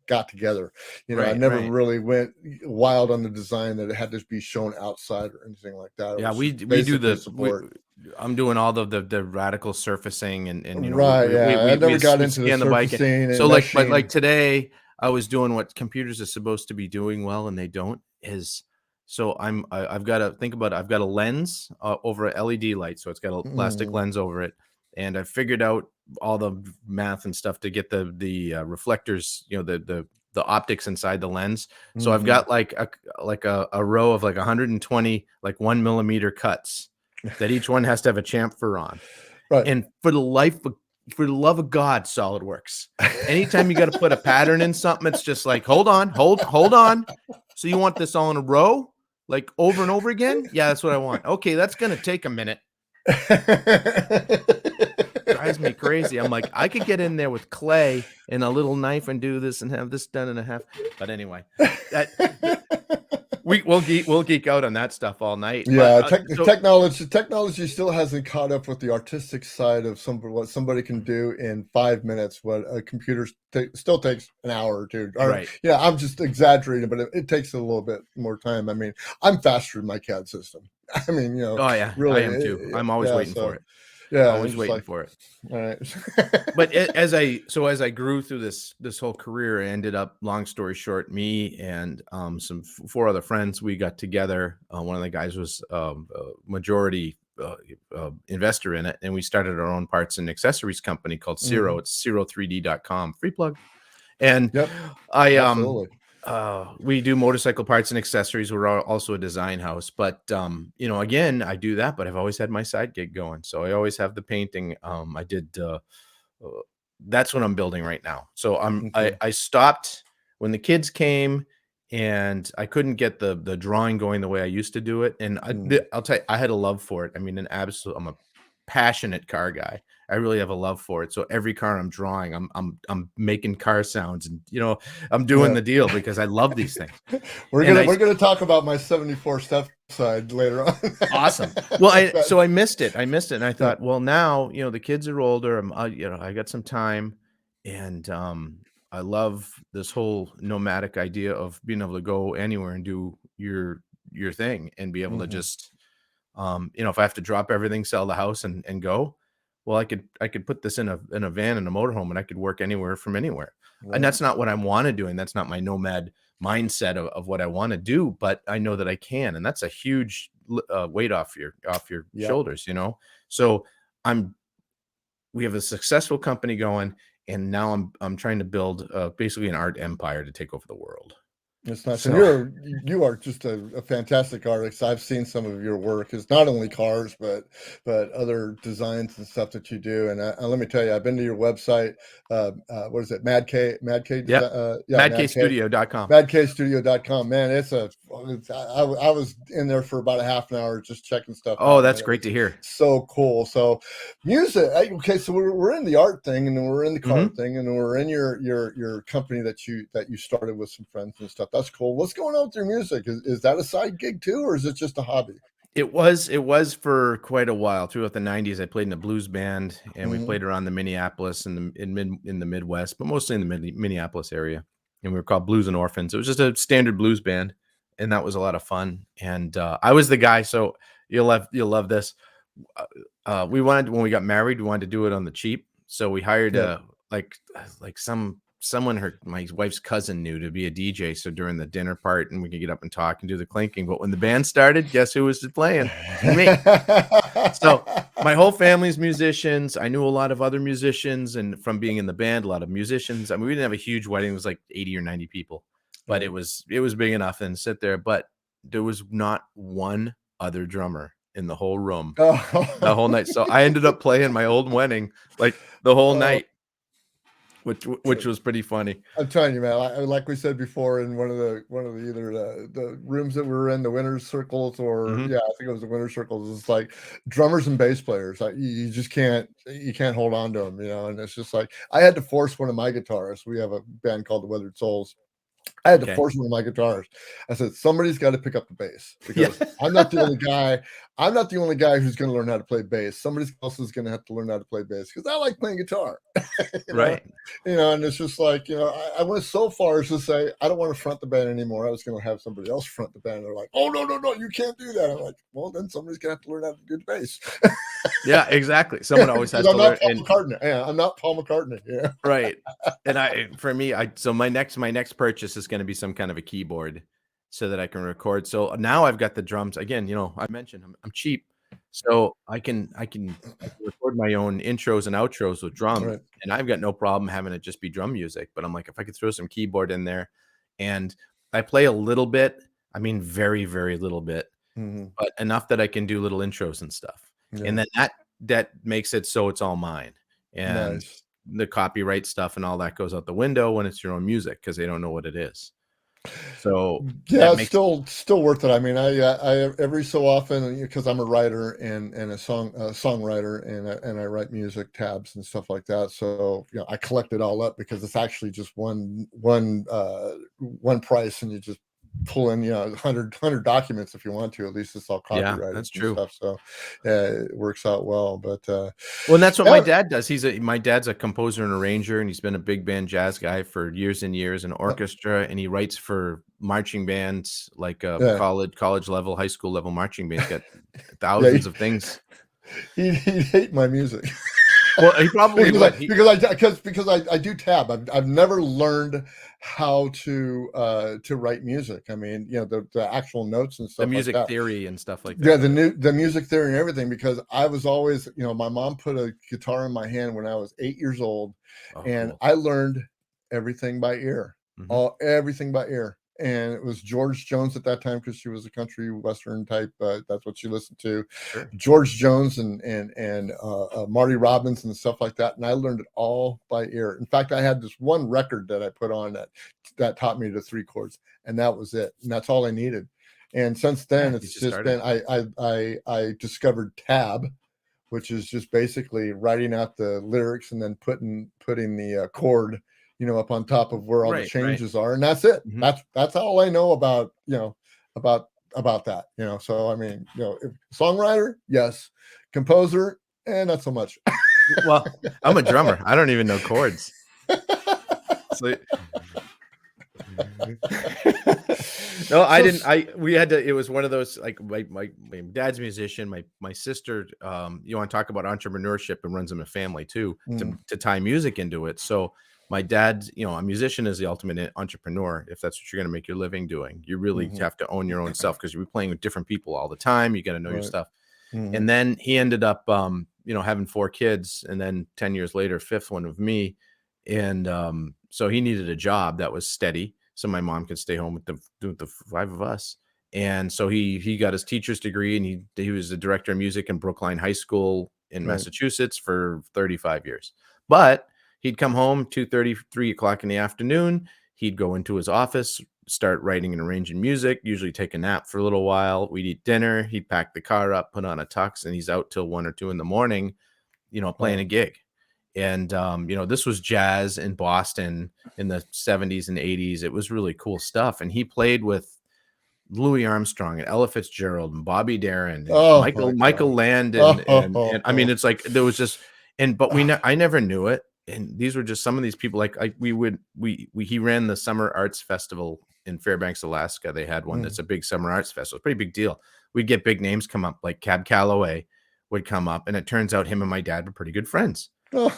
[SPEAKER 1] got together. I
[SPEAKER 2] right,
[SPEAKER 1] never
[SPEAKER 2] right.
[SPEAKER 1] really went wild on the design that it had to be shown outside or anything like that. It
[SPEAKER 2] Yeah,
[SPEAKER 1] was just
[SPEAKER 2] we do
[SPEAKER 1] basically
[SPEAKER 2] the
[SPEAKER 1] support.
[SPEAKER 2] I'm doing all the radical surfacing and
[SPEAKER 1] Right, yeah, I never got
[SPEAKER 2] we
[SPEAKER 1] into the
[SPEAKER 2] scan the bike. And
[SPEAKER 1] surfacing
[SPEAKER 2] so
[SPEAKER 1] and
[SPEAKER 2] like, but like
[SPEAKER 1] meshing.
[SPEAKER 2] today I was doing what computers are supposed to be doing well and they don't is so I've got to think about it. I've got a lens over a LED light, so it's got a plastic
[SPEAKER 1] Mhm,
[SPEAKER 2] lens over it, and I figured out all the math and stuff to get the reflectors, the optics inside the lens. So I've
[SPEAKER 1] mhm.
[SPEAKER 2] got like a row of like 120 like 1 millimeter cuts that each one has to have a chamfer on.
[SPEAKER 1] Right.
[SPEAKER 2] And for the love of God, SolidWorks. Anytime you got to put a pattern in something, it's just like, hold on. So you want this all in a row, like over and over again? Yeah, that's what I want. Okay, that's gonna take a minute. Drives me crazy. I'm like, I could get in there with clay and a little knife and do this and have this done in a half. But anyway, that we'll geek out on that stuff all night. But
[SPEAKER 1] Yeah,
[SPEAKER 2] so
[SPEAKER 1] technology still hasn't caught up with the artistic side of what somebody can do in 5 minutes, what a computer still takes an hour or two. Or
[SPEAKER 2] right.
[SPEAKER 1] yeah, I'm just exaggerating, but it takes a little bit more time. I mean, I'm faster than my CAD system. I mean,
[SPEAKER 2] Oh yeah, I
[SPEAKER 1] really,
[SPEAKER 2] am too. I'm always
[SPEAKER 1] yeah.
[SPEAKER 2] waiting for
[SPEAKER 1] So
[SPEAKER 2] it.
[SPEAKER 1] yeah, it's
[SPEAKER 2] Always
[SPEAKER 1] just
[SPEAKER 2] waiting
[SPEAKER 1] like,
[SPEAKER 2] for it.
[SPEAKER 1] all right.
[SPEAKER 2] But as I grew through this whole career, I ended up, long story short, me and some four other friends, we got together. One of the guys was a majority investor in it, and we started our own parts and accessories company called Ciro.
[SPEAKER 1] Mhm.
[SPEAKER 2] It's Ciro3D.com. Free plug. And
[SPEAKER 1] Yep,
[SPEAKER 2] I
[SPEAKER 1] absolutely.
[SPEAKER 2] we do motorcycle parts and accessories. We're also a design house, but again, I do that, but I've always had my side gig going. So I always have the painting. I did uh, that's what I'm building right now. So
[SPEAKER 1] Okay.
[SPEAKER 2] I stopped when the kids came and I couldn't get the drawing going the way I used to do it. And
[SPEAKER 1] Mm.
[SPEAKER 2] I'll tell you, I had a love for it. I mean, I'm a passionate car guy. I really have a love for it. So every car I'm drawing, I'm making car sounds, and I'm doing
[SPEAKER 1] Yeah.
[SPEAKER 2] the deal because I love these things.
[SPEAKER 1] We're
[SPEAKER 2] And
[SPEAKER 1] gonna
[SPEAKER 2] I
[SPEAKER 1] we're gonna talk about my 74 step side later on.
[SPEAKER 2] Awesome. Well,
[SPEAKER 1] That-
[SPEAKER 2] so I missed it. I missed it, and I
[SPEAKER 1] yeah.
[SPEAKER 2] thought, well, now the kids are older. I got some time, and I love this whole nomadic idea of being able to go anywhere and do your thing, and be able to
[SPEAKER 1] Mhm.
[SPEAKER 2] just, if I have to drop everything, sell the house, and go, well, I could put this in a van and a motorhome, and I could work anywhere from anywhere. And
[SPEAKER 1] Right.
[SPEAKER 2] that's not what I want to do, and that's not my nomad mindset of what I want to do, but I know that I can, and that's a huge weight off your
[SPEAKER 1] Yep.
[SPEAKER 2] shoulders. So I'm we have a successful company going, and now I'm trying to build basically an art empire to take over the world.
[SPEAKER 1] It's nice, and
[SPEAKER 2] So
[SPEAKER 1] you are just a fantastic artist. I've seen some of your work. It's not only cars, but other designs and stuff that you do. And let me tell you, I've been to your website. What is it? Mad K
[SPEAKER 2] yep,
[SPEAKER 1] design. Yeah, Mad K.
[SPEAKER 2] madkstudio.com.
[SPEAKER 1] MadKstudio.com. Man, I was in there for about a half an hour just checking stuff
[SPEAKER 2] Oh,
[SPEAKER 1] out, man.
[SPEAKER 2] that's
[SPEAKER 1] It
[SPEAKER 2] great
[SPEAKER 1] was
[SPEAKER 2] to hear.
[SPEAKER 1] so cool. So music. Okay, so we're in the art thing, and then we're in the car
[SPEAKER 2] Mhm.
[SPEAKER 1] thing, and then we're in your company that you started with some friends and stuff. That's cool. What's going on with your music? Is that a side gig too, or is it just a hobby?
[SPEAKER 2] It was for quite a while. Throughout the '90s, I played in a blues band, and we
[SPEAKER 1] Mhm.
[SPEAKER 2] played around the Minneapolis and in the Midwest, but mostly in the Minneapolis area. And we were called Blues and Orphans. It was just a standard blues band, and that was a lot of fun. And I was the guy. So you'll love this. Uh, we wanted when we got married, we wanted to do it on the cheap. So we hired
[SPEAKER 1] Yep.
[SPEAKER 2] like someone her my wife's cousin knew to be a DJ. So during the dinner part, and we could get up and talk and do the clinking. But when the band started, guess who was playing? Me. So my whole family's musicians. I knew a lot of other musicians, and from being in the band, a lot of musicians. I mean, we didn't have a huge wedding; it was like 80 or 90 people, but it
[SPEAKER 1] Right.
[SPEAKER 2] was it was big enough and sit there. But there was not one other drummer in the whole room the whole
[SPEAKER 1] Oh.
[SPEAKER 2] night. So I ended up playing my old wedding like the whole
[SPEAKER 1] Oh.
[SPEAKER 2] night, which was pretty funny.
[SPEAKER 1] I'm telling you, man. Like we said before, in one of the either the rooms that we were in, the winners circles, or
[SPEAKER 2] Hmm.
[SPEAKER 1] yeah, I think it was the winners circles. It's like drummers and bass players. You just can't hold on to them, And it's just like I had to force one of my guitarists. We have a band called the Weathered Souls. I had to
[SPEAKER 2] Okay.
[SPEAKER 1] force one of my guitars. I said, somebody's got to pick up the bass
[SPEAKER 2] Yeah.
[SPEAKER 1] because I'm not the only guy. I'm not the only guy who's going to learn how to play bass. Somebody else is going to have to learn how to play bass because I like playing guitar. you know,
[SPEAKER 2] Right.
[SPEAKER 1] and it's just like, I went so far as to say, I don't want to front the band anymore. I was going to have somebody else front the band. They're like, oh, no, no, no, you can't do that. I'm like, well, then somebody's going to have to learn how to do the bass.
[SPEAKER 2] Yeah. Exactly. Someone always
[SPEAKER 1] Because
[SPEAKER 2] has
[SPEAKER 1] I'm
[SPEAKER 2] to
[SPEAKER 1] not
[SPEAKER 2] learn.
[SPEAKER 1] Paul
[SPEAKER 2] And
[SPEAKER 1] McCartney. Yeah, I'm not Paul McCartney. Yeah.
[SPEAKER 2] right. And for me, so my next purchase is going to be some kind of a keyboard so that I can record. So now I've got the drums again. I mentioned I'm cheap, so I can record my own intros and outros with drums,
[SPEAKER 1] Right.
[SPEAKER 2] and I've got no problem having it just be drum music. But I'm like, if I could throw some keyboard in there, and I play a little bit. I mean, very very little bit,
[SPEAKER 1] Hmm.
[SPEAKER 2] but enough that I can do little intros and stuff. And
[SPEAKER 1] Yeah.
[SPEAKER 2] then that makes it so it's all mine. And
[SPEAKER 1] Nice.
[SPEAKER 2] the copyright stuff and all that goes out the window when it's your own music because they don't know what it is. So
[SPEAKER 1] Yeah,
[SPEAKER 2] that
[SPEAKER 1] it's
[SPEAKER 2] makes
[SPEAKER 1] still worth it. I mean, I every so often, because I'm a writer and a songwriter, and I write music tabs and stuff like that. So I collect it all up because it's actually just one price, and you just pull in 100 documents if you want to. At least it's all
[SPEAKER 2] yeah,
[SPEAKER 1] copyrighted
[SPEAKER 2] that's
[SPEAKER 1] and
[SPEAKER 2] true.
[SPEAKER 1] stuff. So it works out well. But
[SPEAKER 2] Well, and that's what my
[SPEAKER 1] yeah,
[SPEAKER 2] dad does. My dad's a composer and arranger, and he's been a big band jazz guy for years and years, an
[SPEAKER 1] uh,
[SPEAKER 2] orchestra, and he writes for marching bands like
[SPEAKER 1] yeah,
[SPEAKER 2] college level, high school level marching bands. Got
[SPEAKER 1] yeah.
[SPEAKER 2] thousands of things.
[SPEAKER 1] He'd hate my music.
[SPEAKER 2] Well, he probably
[SPEAKER 1] because I
[SPEAKER 2] would.
[SPEAKER 1] I do tab. I've never learned how to write music. I mean, the actual notes and
[SPEAKER 2] The
[SPEAKER 1] stuff like
[SPEAKER 2] music
[SPEAKER 1] that.
[SPEAKER 2] theory and stuff like
[SPEAKER 1] Yeah,
[SPEAKER 2] that of it.
[SPEAKER 1] the music theory and everything, because I was always, my mom put a guitar in my hand when I was 8 years old,
[SPEAKER 2] Oh,
[SPEAKER 1] and
[SPEAKER 2] cool.
[SPEAKER 1] I learned everything by ear,
[SPEAKER 2] Hmm.
[SPEAKER 1] everything by ear. And it was George Jones at that time because she was a country western type. That's what she listened to,
[SPEAKER 2] Sure.
[SPEAKER 1] George Jones and Marty Robbins and stuff like that. And I learned it all by ear. In fact, I had this one record that I put on that taught me the three chords, and that was it. And that's all I needed. And since
[SPEAKER 2] Yeah,
[SPEAKER 1] then,
[SPEAKER 2] you
[SPEAKER 1] it's
[SPEAKER 2] just
[SPEAKER 1] just
[SPEAKER 2] started.
[SPEAKER 1] been I discovered tab, which is just basically writing out the lyrics and then putting the chord, up on top of where all the
[SPEAKER 2] Right, right.
[SPEAKER 1] changes are, and that's it.
[SPEAKER 2] Mhm.
[SPEAKER 1] That's all I know about about about that. So I mean, if songwriter, yes, composer, and not so much.
[SPEAKER 2] Well, I'm a drummer. I don't even know chords. So no, I
[SPEAKER 1] so
[SPEAKER 2] didn't. We had to. It was one of those like my dad's a musician. My sister, you want to talk about entrepreneurship and runs in a family too to tie music into it. So my dad's, a musician is the ultimate entrepreneur. If that's what you're going to make your living doing, you really
[SPEAKER 1] mhm,
[SPEAKER 2] have to own your own self because you're playing with different people all the time. You got to know your
[SPEAKER 1] right.
[SPEAKER 2] stuff.
[SPEAKER 1] Hmm.
[SPEAKER 2] And then he ended up, having 4 kids, and then 10 years later, fifth one with me. And so he needed a job that was steady. so my mom could stay home with the five of us. And so he got his teacher's degree, and he was the director of music in Brookline High School in
[SPEAKER 1] Right.
[SPEAKER 2] Massachusetts for 35 years. But he'd come home 2:30, 3 o'clock in the afternoon. He'd go into his office, start writing and arranging music, usually take a nap for a little while. We'd eat dinner. He'd pack the car up, put on a tux, and he's out till 1 or 2 in the morning, playing
[SPEAKER 1] Wow.
[SPEAKER 2] a gig. And, this was jazz in Boston in the 70s and 80s. It was really cool stuff. And he played with Louis Armstrong and Ella Fitzgerald and Bobby Darin and
[SPEAKER 1] Oh my
[SPEAKER 2] Michael
[SPEAKER 1] God.
[SPEAKER 2] Land and I mean,
[SPEAKER 1] Oh.
[SPEAKER 2] it's like there was just but I never knew it. And these were just some of these people. Like he ran the Summer Arts Festival in Fairbanks, Alaska. They had one that's a big summer arts festival. It's a pretty big deal. We'd get big names come up, like Cab Calloway would come up, and it turns out him and my dad were pretty good friends.
[SPEAKER 1] Oh.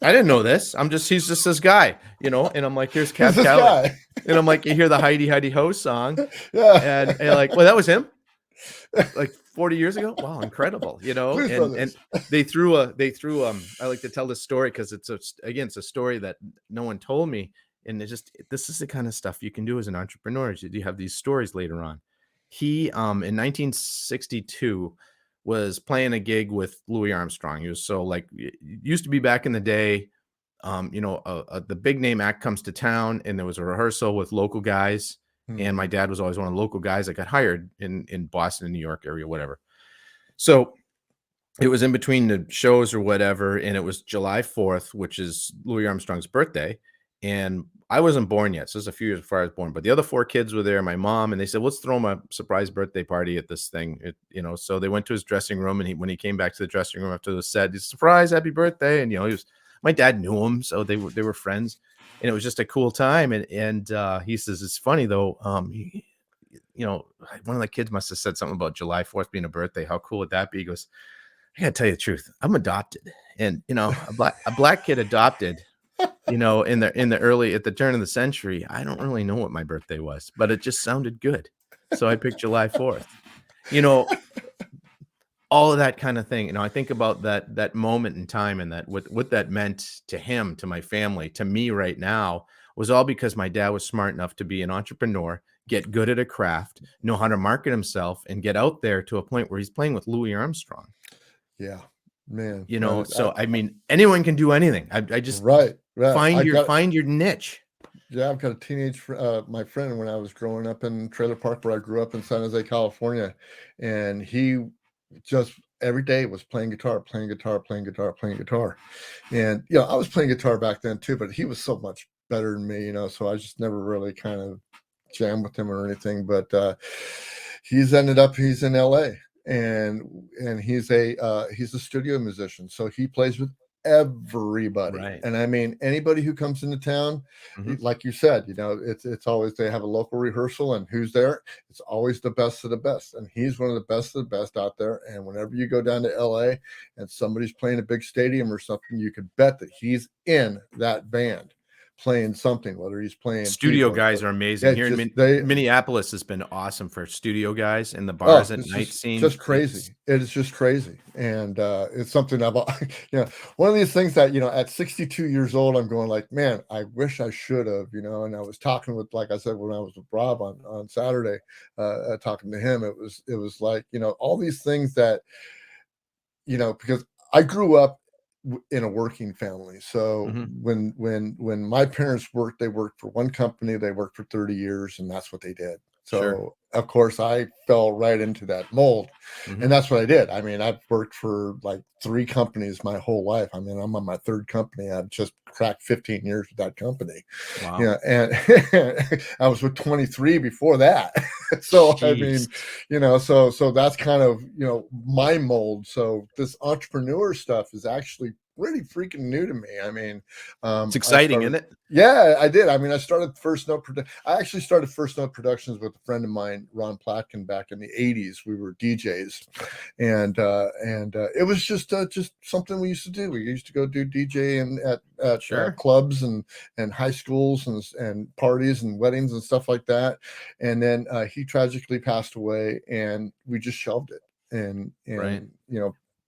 [SPEAKER 2] I didn't know this. he's just this guy, and I'm like, here's Cab
[SPEAKER 1] Who's this
[SPEAKER 2] Calloway.
[SPEAKER 1] guy?
[SPEAKER 2] And I'm like, you hear the Heidi Heidi Ho song,
[SPEAKER 1] Yeah.
[SPEAKER 2] and you're like, well, that was him, like 40 years ago. Wow, incredible,
[SPEAKER 1] Blues
[SPEAKER 2] and
[SPEAKER 1] Brothers.
[SPEAKER 2] they threw I like to tell this story because it's a story that no one told me, and this is the kind of stuff you can do as an entrepreneur. You have these stories later on. He in 1962 was playing a gig with Louis Armstrong. He was it used to be back in the day. The big name act comes to town, and there was a rehearsal with local guys. And my dad was always one of the local guys that got hired in Boston and New York area, whatever. So it was in between the shows or whatever, and it was July 4th, which is Louis Armstrong's birthday. And I wasn't born yet, so it was a few years before I was born. But the other 4 kids were there, my mom, and they said, let's throw him a surprise birthday party at this thing. So they went to his dressing room, and when he came back to the dressing room after the set, he's surprise, happy birthday. And my dad knew him, so they were friends, and it was just a cool time. And he says, it's funny though, one of the kids must have said something about July 4th being a birthday. How cool would that be? He goes, I gotta tell you the truth, I'm adopted. And a black kid adopted, in the early, at the turn of the century, I don't really know what my birthday was, but it just sounded good. So I picked July 4th. All of that kind of thing. I think about that moment in time, and that what that meant to him, to my family, to me right now, was all because my dad was smart enough to be an entrepreneur, get good at a craft, know how to market himself, and get out there to a point where he's playing with Louis Armstrong.
[SPEAKER 1] Yeah, man.
[SPEAKER 2] So I mean, anyone can do anything. I just
[SPEAKER 1] right.
[SPEAKER 2] find your niche.
[SPEAKER 1] Yeah, I've got a teenage my friend when I was growing up in trailer park where I grew up in San Jose, California, and he just every day was playing guitar. And I was playing guitar back then too, but he was so much better than me, so I just never really kind of jammed with him or anything. But he's in LA, and he's a studio musician, so he plays with everybody.
[SPEAKER 2] Right.
[SPEAKER 1] And I mean, anybody who comes into town, like you said, it's always, they have a local rehearsal, and who's there, it's always the best of the best, and he's one of the best of the best out there. And whenever you go down to LA and somebody's playing a big stadium or something, you could bet that he's in that band playing something, whether he's playing
[SPEAKER 2] studio guys are amazing. Here in Minneapolis has been awesome for studio guys in the bars at night scene.
[SPEAKER 1] Just crazy. It is just crazy. And it's something one of these things that, at 62 years old, I'm going like, man, I wish I should have, and I was talking with, like I said, when I was with Rob on Saturday, talking to him, it was like, all these things that, because I grew up in a working family. So when my parents worked, they worked for one company, they worked for 30 years, and that's what they did. So of course I fell right into that mold, and that's what I did. I mean, I've worked for like 3 companies my whole life. I mean, I'm on my 3rd company. I've just cracked 15 years with that company.
[SPEAKER 2] Wow.
[SPEAKER 1] And I was with 23 before that. So jeez. I mean, so that's kind of, my mold. So this entrepreneur stuff is actually pretty freaking new to me. I mean,
[SPEAKER 2] it's exciting, isn't it?
[SPEAKER 1] Yeah, I did. I mean, I started First Note Productions with a friend of mine, Ron Platkin, back in the 80s. We were DJs, and it was just something we used to do. We used to go do DJing at clubs and high schools and parties and weddings and stuff like that. And then he tragically passed away, and we just shelved it. And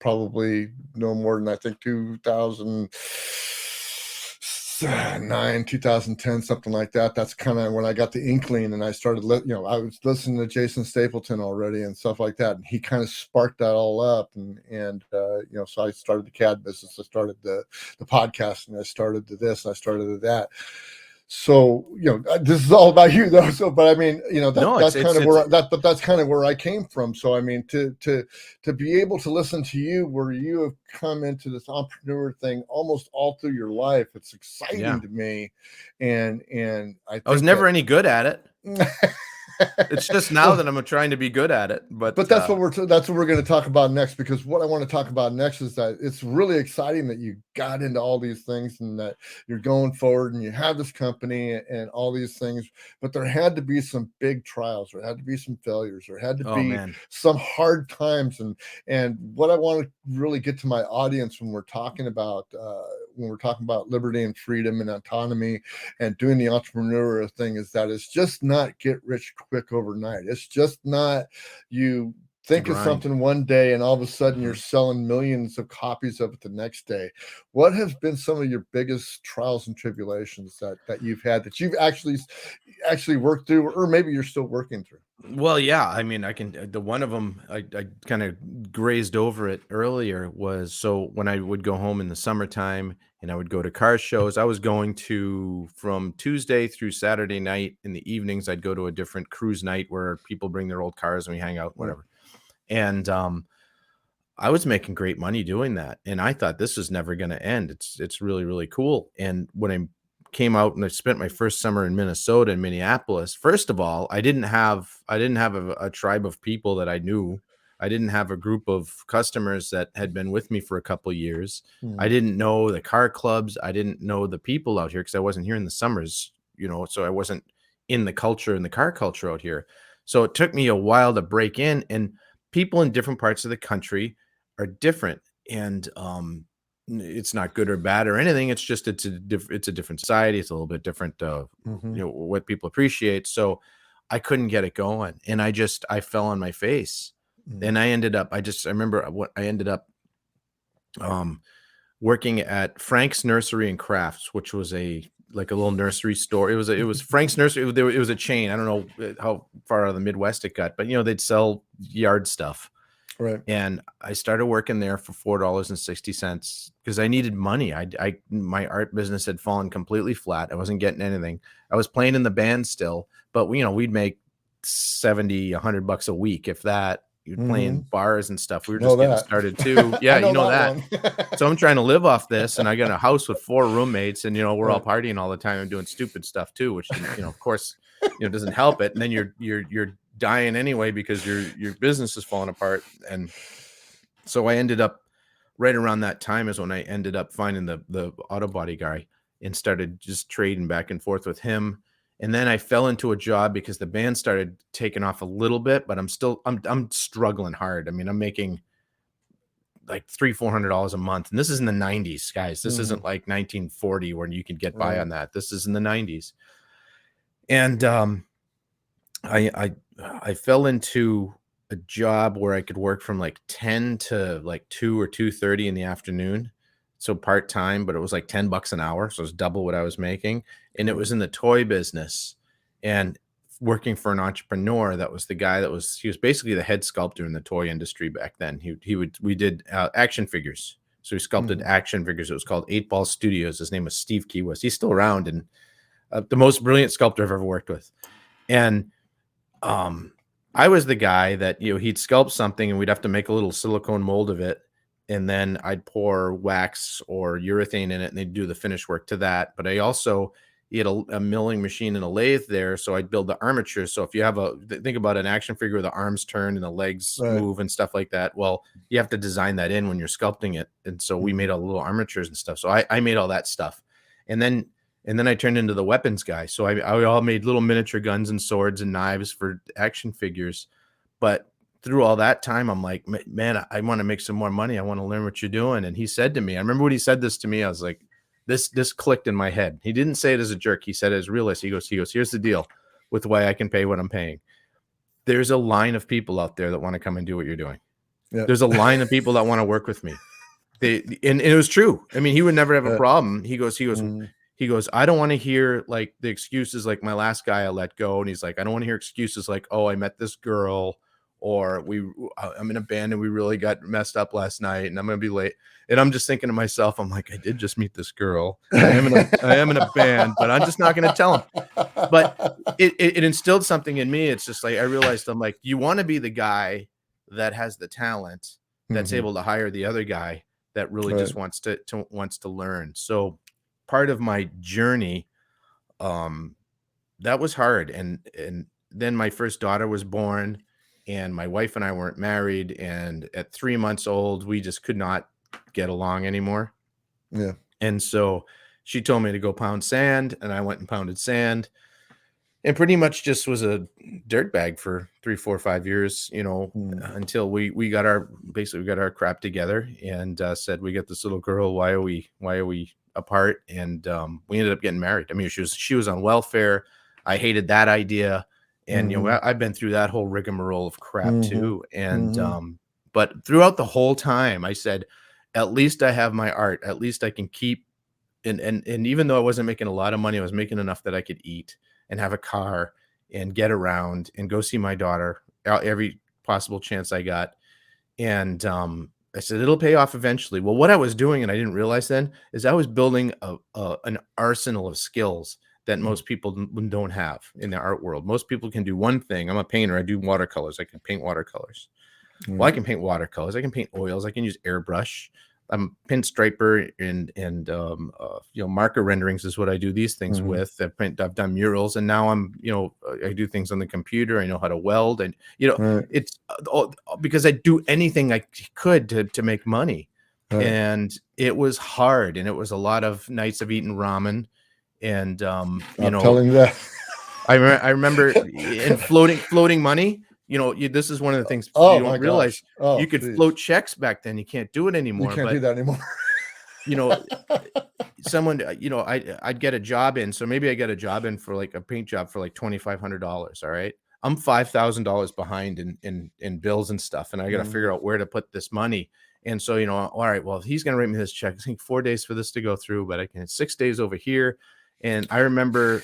[SPEAKER 1] probably no more than, I think, 2006 2009, 2010, something like that. That's kind of when I got the inkling, and I started, I was listening to Jason Stapleton already and stuff like that, and he kind of sparked that all up, and so I started the CAD business, I started the podcast, and I started to this, and I started to that. So this is all about you though. So, but I mean, that's kind of where that's kind of where I came from. So I mean, to be able to listen to you, where you have come into this entrepreneur thing almost all through your life, it's exciting to me. And I
[SPEAKER 2] was never any good at it. It's just now that I'm trying to be good at it, but
[SPEAKER 1] that's what we're going to talk about next, because what I want to talk about next is that it's really exciting that you got into all these things and that you're going forward and you have this company and all these things, but there had to be some big trials, there had to be some failures, there had to be some hard times, and what I want to really get to my audience when we're talking about liberty and freedom and autonomy and doing the entrepreneurial thing is that it's just not get rich quick overnight. It's just not you think of something one day and all of a sudden you're selling millions of copies of it the next day. What has been some of your biggest trials and tribulations that you've had, that you've actually worked through, or maybe you're still working through?
[SPEAKER 2] Well, yeah, I mean, the one of them, I kind of grazed over it earlier, was so when I would go home in the summertime and I would go to car shows, I was going to, from Tuesday through Saturday night in the evenings, I'd go to a different cruise night where people bring their old cars and we hang out, whatever. And I was making great money doing that. And I thought this was never going to end. It's really, really cool. And when I came out and I spent my first summer in Minnesota, in Minneapolis, first of all, I didn't have a tribe of people that I knew. I didn't have a group of customers that had been with me for a couple of years. I didn't know the car clubs. I didn't know the people out here because I wasn't here in the summers, so I wasn't in the culture, in the car culture out here. So it took me a while to break in, and people in different parts of the country are different. And it's not good or bad or anything. It's just it's a different society. It's a little bit different, what people appreciate. So I couldn't get it going, and I fell on my face. And I ended up. I remember what I ended up working at Frank's Nursery and Crafts, which was like a little nursery store. It was Frank's Nursery. It was a chain. I don't know how far out of the Midwest it got, but they'd sell yard stuff.
[SPEAKER 1] Right.
[SPEAKER 2] And I started working there for $4.60 because I needed money. My art business had fallen completely flat. I wasn't getting anything. I was playing in the band still, but we'd make $70-$100 a week, if that. You're playing bars and stuff. We were just getting started too. Yeah, you know that. So I'm trying to live off this, and I got a house with 4 roommates, and we're all partying all the time and doing stupid stuff too, which of course doesn't help it. And then you're dying anyway because your business is falling apart. And so I ended up, right around that time is when I ended up finding the auto body guy and started just trading back and forth with him. And then I fell into a job because the band started taking off a little bit, but I'm struggling hard. I mean, I'm making like $300-$400 a month. And this is in the 90s, guys. This isn't like 1940 when you can get by on that. This is in the 90s. And I fell into a job where I could work from like 10 to like 2 or 2:30 in the afternoon. So part-time, but it was like $10 an hour. So it was double what I was making. And it was in the toy business and working for an entrepreneur. That was the guy he was basically the head sculptor in the toy industry back then. We did action figures. So he sculpted action figures. It was called 8 Ball Studios. His name was Steve Kiewis. He's still around and the most brilliant sculptor I've ever worked with. And I was the guy that, he'd sculpt something and we'd have to make a little silicone mold of it. And then I'd pour wax or urethane in it and they'd do the finish work to that. But he had a milling machine and a lathe there. So I'd build the armature. So if you have think about an action figure where the arms turn and the legs move and stuff like that. Well, you have to design that in when you're sculpting it. And so we made all the little armatures and stuff. So I made all that stuff. And then I turned into the weapons guy. So I all made little miniature guns and swords and knives for action figures. But through all that time, I'm like, man, I want to make some more money. I want to learn what you're doing. And he said to me, I remember when he said this to me, I was like, this clicked in my head. He didn't say it as a jerk. He said it as a realist. He goes, here's the deal with the way I can pay what I'm paying. There's a line of people out there that want to come and do what you're doing. Yep. There's a line of people that want to work with me. And it was true. I mean, he would never have a problem. He goes, he goes, I don't want to hear like the excuses like my last guy I let go. And he's like, I don't want to hear excuses like, oh, I met this girl, or I'm in a band and we really got messed up last night and I'm going to be late. And I'm just thinking to myself, I'm like, I did just meet this girl and I am in a band, but I'm just not going to tell him. But it instilled something in me. It's just like, I realized I'm like, you want to be the guy that has the talent that's able to hire the other guy that really just wants to learn. So part of my journey, that was hard. And then my first daughter was born and my wife and I weren't married. And at 3 months old, we just could not get along anymore.
[SPEAKER 1] Yeah.
[SPEAKER 2] And so she told me to go pound sand, and I went and pounded sand and pretty much just was a dirtbag for 3, 4, 5 years, you know, until we got our crap together and said, we got this little girl. Why are we apart? And we ended up getting married. I mean, she was on welfare. I hated that idea. And, you know, I've been through that whole rigmarole of crap too. And, but throughout the whole time I said, at least I have my art. At least I can keep, and even though I wasn't making a lot of money, I was making enough that I could eat and have a car and get around and go see my daughter every possible chance I got. And I said, it'll pay off eventually. Well, what I was doing, and I didn't realize then, is I was building an arsenal of skills that most people don't have in the art world. Most people can do one thing. I'm a painter. I do watercolors. I can paint watercolors. Well, I can paint watercolors. I can paint oils. I can use airbrush. I'm pinstriper and you know, marker renderings is what I do these things with. I've done murals, and now I do things on the computer. I know how to weld, and you know, it's because I do anything I could to make money. And it was hard, and it was a lot of nights of eating ramen, and you know,
[SPEAKER 1] telling you that.
[SPEAKER 2] I remember in floating money. You know, this is one of the things you don't realize. You could float checks back then. You can't do it anymore.
[SPEAKER 1] You can't do that anymore.
[SPEAKER 2] You know, someone, you know, I'd get a job in. So maybe I get a job in for like a paint job for like $2,500. All right. I'm $5,000 behind in bills and stuff. And I got to figure out where to put this money. And so, you know, all right, well, if he's going to write me this check, I think 4 days for this to go through, but I can 6 days over here. And I remember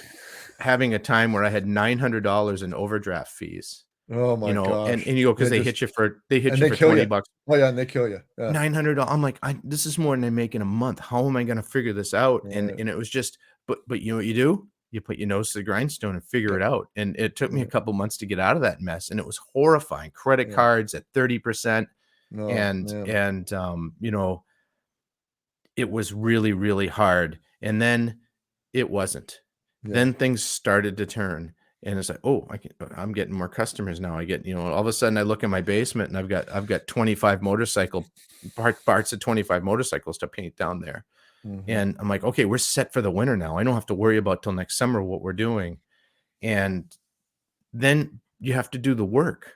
[SPEAKER 2] having a time where I had $900 in overdraft fees.
[SPEAKER 1] Oh my gosh.
[SPEAKER 2] And you go, because they hit you for $20.
[SPEAKER 1] Oh yeah, and they kill you. Yeah.
[SPEAKER 2] $900. I'm like, this is more than I make in a month. How am I going to figure this out? And it was just, but you know what you do? You put your nose to the grindstone and figure it out. And it took me a couple months to get out of that mess. And it was horrifying. Credit cards at 30%. You know, it was really, really hard. And then it wasn't. Then things started to turn. And it's like, oh, I'm getting more customers now. I get, you know, all of a sudden I look in my basement and I've got 25 motorcycle parts of 25 motorcycles to paint down there. And I'm like, okay, we're set for the winter now. I don't have to worry about till next summer what we're doing. And then you have to do the work.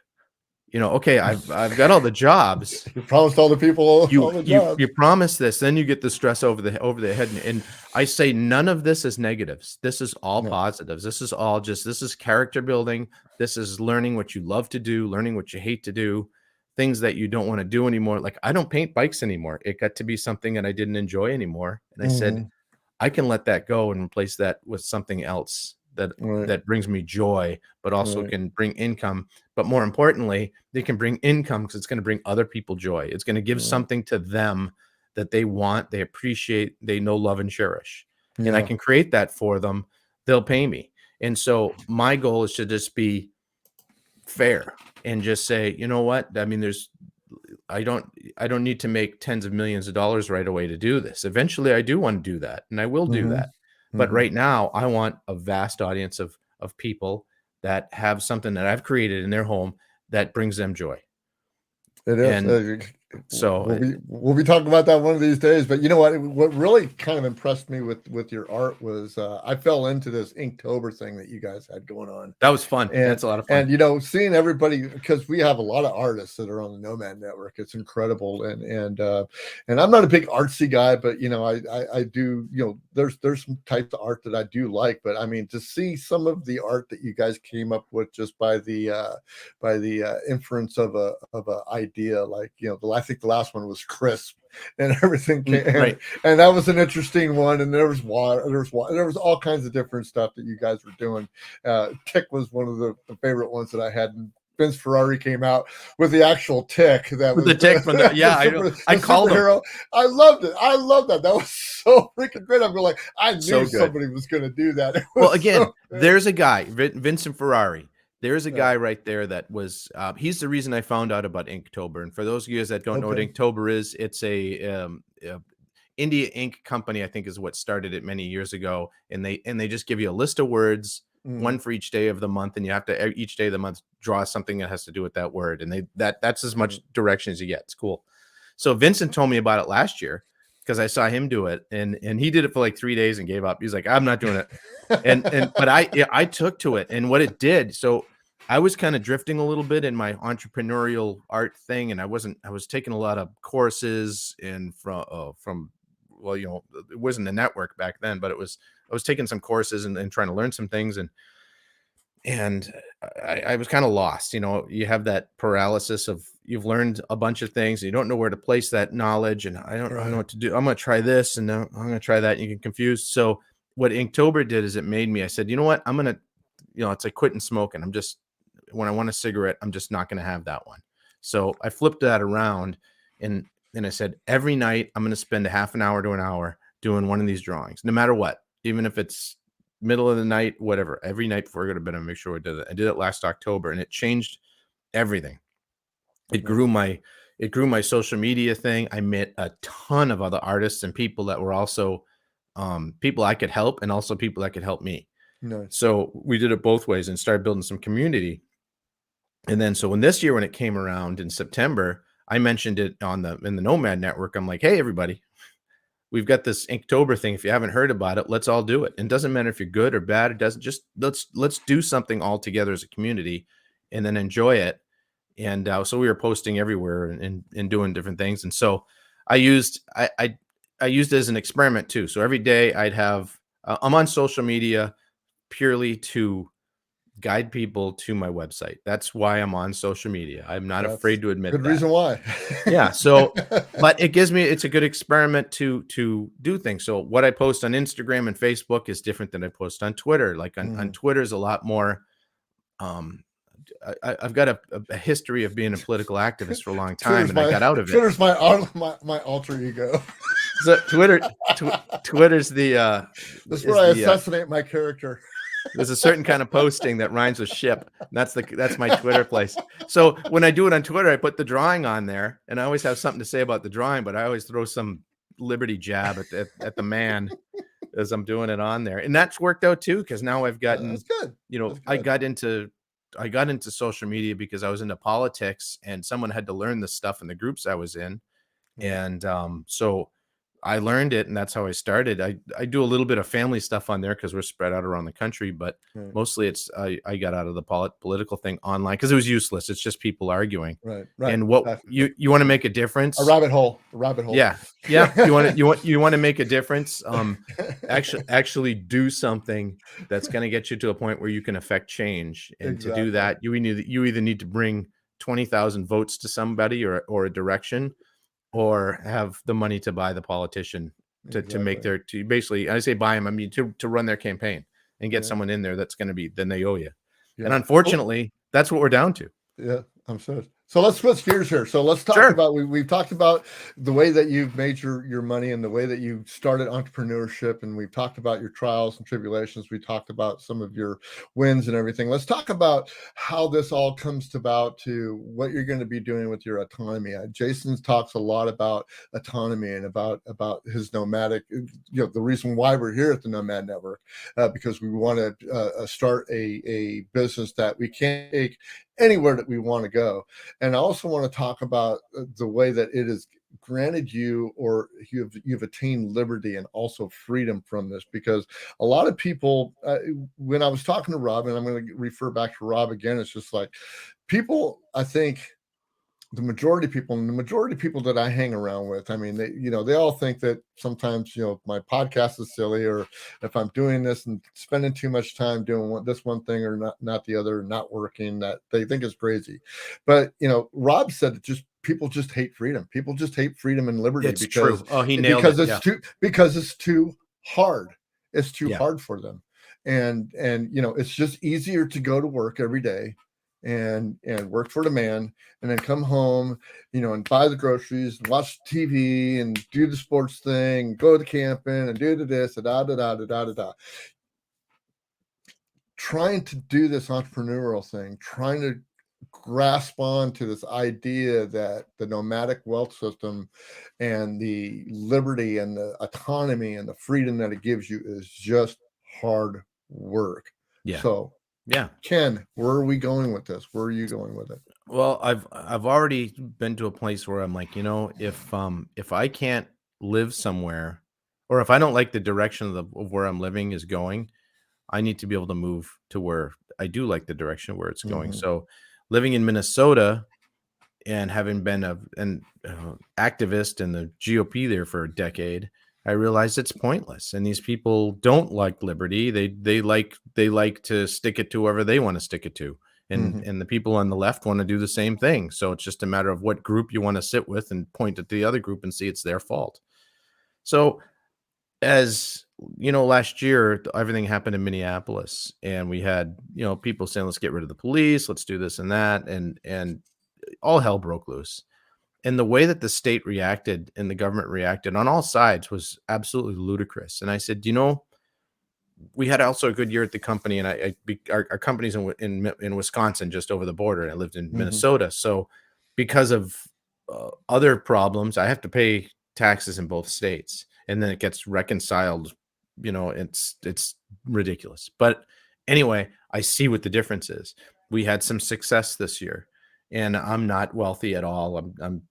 [SPEAKER 2] You know, okay, I've got all the jobs.
[SPEAKER 1] You promised all the people all the jobs.
[SPEAKER 2] You promise this, then you get the stress over the head. And I say none of this is negatives. This is all positives. This is all this is character building. This is learning what you love to do, learning what you hate to do, things that you don't want to do anymore. Like, I don't paint bikes anymore. It got to be something that I didn't enjoy anymore. And I said, I can let that go and replace that with something else that brings me joy, but also can bring income. But more importantly, they can bring income because it's going to bring other people joy. It's going to give something to them that they want, they appreciate, they know, love, and cherish. And I can create that for them. They'll pay me. And so my goal is to just be fair and just say, you know what? I mean, I don't need to make tens of millions of dollars right away to do this. Eventually I do want to do that, and I will do that. But right now I want a vast audience of people that have something that I've created in their home that brings them joy.
[SPEAKER 1] It is.
[SPEAKER 2] And so
[SPEAKER 1] we'll be talking about that one of these days. But you know what really kind of impressed me with your art was I fell into this Inktober thing that you guys had going on.
[SPEAKER 2] That was fun.
[SPEAKER 1] And
[SPEAKER 2] that's a lot of fun.
[SPEAKER 1] And you know, seeing everybody, because we have a lot of artists that are on the Nomad Network. It's incredible. And I'm not a big artsy guy, but you know, I do, you know, there's some types of art that I do like. But I mean, to see some of the art that you guys came up with just by the inference of a idea, like, you know, the last I think the last one was crisp and everything came,
[SPEAKER 2] Right.
[SPEAKER 1] and that was an interesting one. And there was water, there was all kinds of different stuff that you guys were doing. Tick was one of the favorite ones that I had. And Vince Ferrari came out with the actual tick that
[SPEAKER 2] With
[SPEAKER 1] was
[SPEAKER 2] the tick from the, yeah, I called him.
[SPEAKER 1] superhero. I loved it. I love that. That was so freaking great. I'm like, I knew
[SPEAKER 2] So good.
[SPEAKER 1] somebody was going to do that.
[SPEAKER 2] Well, again,
[SPEAKER 1] so
[SPEAKER 2] there's a guy, Vincent Ferrari. There's a
[SPEAKER 1] Yeah.
[SPEAKER 2] guy right there that was, he's the reason I found out about Inktober. And for those of you guys that don't know what
[SPEAKER 1] Okay.
[SPEAKER 2] Inktober is, it's a India Ink company, I think is what started it many years ago. And they just give you a list of words, one for each day of the month, and you have to each day of the month draw something that has to do with that word. And that's as much direction as you get. It's cool. So Vincent told me about it last year because I saw him do it, and he did it for like 3 days and gave up. He's like, I'm not doing it. But I took to it, and what it did. So I was kind of drifting a little bit in my entrepreneurial art thing, and I was taking a lot of courses and from well, it wasn't a network back then, but I was taking some courses and trying to learn some things, and I was kind of lost. You have that paralysis of you've learned a bunch of things, and you don't know where to place that knowledge, and I don't know what to do. I'm going to try this, and I'm going to try that, and you get confused. So what Inktober did is it made me, I said, you know what? I'm going to, it's like quitting smoking. When I want a cigarette, I'm just not going to have that one. So I flipped that around, and I said, every night I'm going to spend a half an hour to an hour doing one of these drawings, no matter what, even if it's middle of the night, whatever. Every night before I go to bed, I make sure I did it. I did it last October, and it changed everything. It grew my social media thing. I met a ton of other artists and people that were also people I could help, and also people that could help me.
[SPEAKER 1] Nice.
[SPEAKER 2] So we did it both ways and started building some community. And then so when it came around in September, I mentioned it in the Nomad Network. I'm like, hey, everybody, we've got this Inktober thing. If you haven't heard about it, let's all do it. And it doesn't matter if you're good or bad. It doesn't, just let's do something all together as a community and then enjoy it. And so we were posting everywhere and doing different things. And so I used it as an experiment too. So every day I'd have, I'm on social media purely to guide people to my website. That's why I'm on social media. I'm not afraid to admit
[SPEAKER 1] good
[SPEAKER 2] that.
[SPEAKER 1] reason why.
[SPEAKER 2] Yeah. So, but it's a good experiment to do things. So what I post on Instagram and Facebook is different than I post on Twitter. Like on Twitter is a lot more, I've got a history of being a political activist for a long time, and I got out of it.
[SPEAKER 1] Twitter's my alter ego.
[SPEAKER 2] So Twitter's the
[SPEAKER 1] that's where I assassinate my character.
[SPEAKER 2] There's a certain kind of posting that rhymes with ship. That's my Twitter place. So when I do it on Twitter, I put the drawing on there, and I always have something to say about the drawing, but I always throw some liberty jab at the man as I'm doing it on there, and that's worked out too because now I've gotten.
[SPEAKER 1] That's good.
[SPEAKER 2] I got into social media because I was into politics, and someone had to learn this stuff in the groups I was in, and so I learned it, and that's how I started. I do a little bit of family stuff on there because we're spread out around the country, but mostly it's I got out of the political thing online because it was useless. It's just people arguing.
[SPEAKER 1] Right.
[SPEAKER 2] And what you want to make a difference?
[SPEAKER 1] A rabbit hole.
[SPEAKER 2] Yeah. You want to make a difference. Actually do something that's going to get you to a point where you can affect change. And to do that, you either need to bring 20,000 votes to somebody or a direction, or have the money to buy the politician to make to basically, I say buy them, I mean to run their campaign and get someone in there that's going to be, then they owe you. And unfortunately, that's what we're down to.
[SPEAKER 1] Yeah, I'm sure. So let's switch gears here. So let's talk about, we've talked about the way that you've made your money and the way that you started entrepreneurship. And we've talked about your trials and tribulations. We talked about some of your wins and everything. Let's talk about how this all comes about to what you're going to be doing with your autonomy. Jason talks a lot about autonomy and about his nomadic, the reason why we're here at the Nomad Network, because we want to start a business that we can take anywhere that we want to go. And I also want to talk about the way that it has granted you, or you've attained liberty and also freedom from this, because a lot of people, when I was talking to Rob, and I'm going to refer back to Rob again, it's just like people, I think, the majority of people, and the majority of people that I hang around with, I mean, they all think that sometimes, my podcast is silly, or if I'm doing this and spending too much time doing this one thing or not the other, not working, that they think is crazy. But, Rob said that people just hate freedom. People just hate freedom and liberty
[SPEAKER 2] It's true. Oh, he nailed
[SPEAKER 1] because
[SPEAKER 2] it.
[SPEAKER 1] it's
[SPEAKER 2] Yeah.
[SPEAKER 1] too hard. It's too
[SPEAKER 2] Yeah.
[SPEAKER 1] hard for them. And it's just easier to go to work every day and work for the man, and then come home, and buy the groceries, and watch TV, and do the sports thing, go to camping, and do this, and da da da da da da. Trying to do this entrepreneurial thing, trying to grasp on to this idea that the nomadic wealth system and the liberty and the autonomy and the freedom that it gives you is just hard work.
[SPEAKER 2] Yeah.
[SPEAKER 1] So,
[SPEAKER 2] Yeah.
[SPEAKER 1] Ken, where are we going with this? Where are you going with it?
[SPEAKER 2] Well, I've already been to a place where I'm like, if I can't live somewhere, or if I don't like the direction of where I'm living is going, I need to be able to move to where I do like the direction where it's going. So living in Minnesota and having been an activist in the GOP there for a decade, I realized it's pointless. And these people don't like liberty. They like to stick it to whoever they want to stick it to. And the people on the left want to do the same thing. So it's just a matter of what group you want to sit with and point at the other group and see it's their fault. So as last year, everything happened in Minneapolis, and we had, people saying, let's get rid of the police, let's do this and that. And all hell broke loose. And the way that the state reacted and the government reacted on all sides was absolutely ludicrous. And I said, we had also a good year at the company, and our company's in Wisconsin, just over the border, and I lived in Minnesota. So because of other problems, I have to pay taxes in both states, and then it gets reconciled. It's ridiculous. But anyway, I see what the difference is. We had some success this year, and I'm not wealthy at all. I'm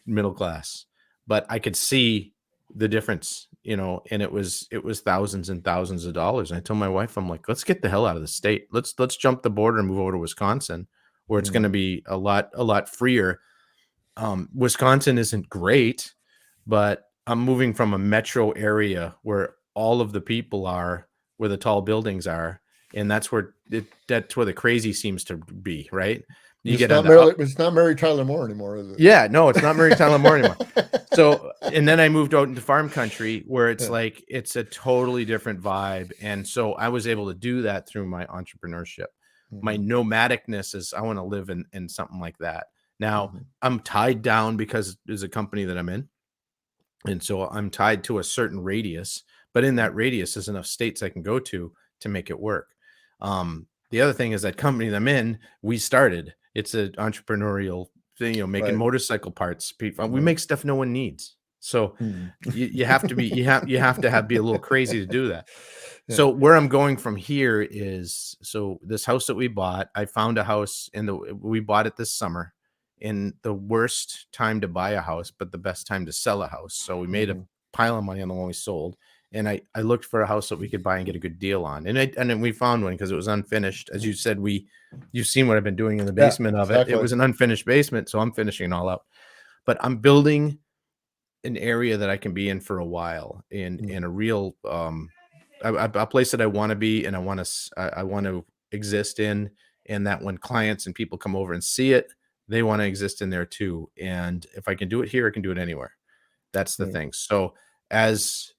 [SPEAKER 2] middle class, but I could see the difference, and it was thousands and thousands of dollars. And I told my wife, I'm like, let's get the hell out of the state. Let's jump the border and move over to Wisconsin, where it's going to be a lot freer. Wisconsin isn't great, but I'm moving from a metro area where all of the people are, where the tall buildings are, and that's where the crazy seems to be, right?
[SPEAKER 1] It's not Mary Tyler Moore anymore, is it?
[SPEAKER 2] Yeah, no, it's not Mary Tyler Moore anymore. So, and then I moved out into farm country where it's like, it's a totally different vibe. And so I was able to do that through my entrepreneurship. My nomadicness is, I want to live in something like that. Now I'm tied down because there's a company that I'm in. And so I'm tied to a certain radius, but in that radius is enough states I can go to make it work. The other thing is that company that I'm in, we started. It's an entrepreneurial thing, making motorcycle parts. We make stuff no one needs. So you have to be, you have to be a little crazy to do that. Yeah. So where I'm going from here is, so this house that we bought, I found a house we bought it this summer, in the worst time to buy a house, but the best time to sell a house. So we made a pile of money on the one we sold. And I looked for a house that we could buy and get a good deal on. And then we found one because it was unfinished. As you said, you've seen what I've been doing in the basement of it. It was an unfinished basement, so I'm finishing it all out. But I'm building an area that I can be in for a while, in a real a place that I want to be, and I want to exist in, and that when clients and people come over and see it, they want to exist in there too. And if I can do it here, I can do it anywhere. That's the thing. So as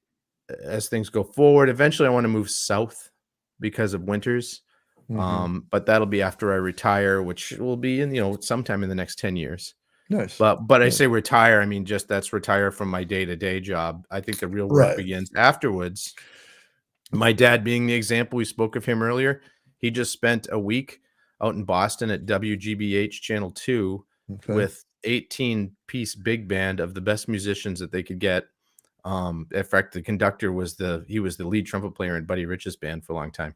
[SPEAKER 2] things go forward, eventually I want to move south because of winters. But that'll be after I retire, which will be in, sometime in the next 10 years.
[SPEAKER 1] Nice.
[SPEAKER 2] But I say retire, I mean, just that's retire from my day-to-day job. I think the real work begins afterwards. My dad being the example, we spoke of him earlier. He just spent a week out in Boston at WGBH Channel 2 with 18-piece big band of the best musicians that they could get. In fact, the conductor was the lead trumpet player in Buddy Rich's band for a long time.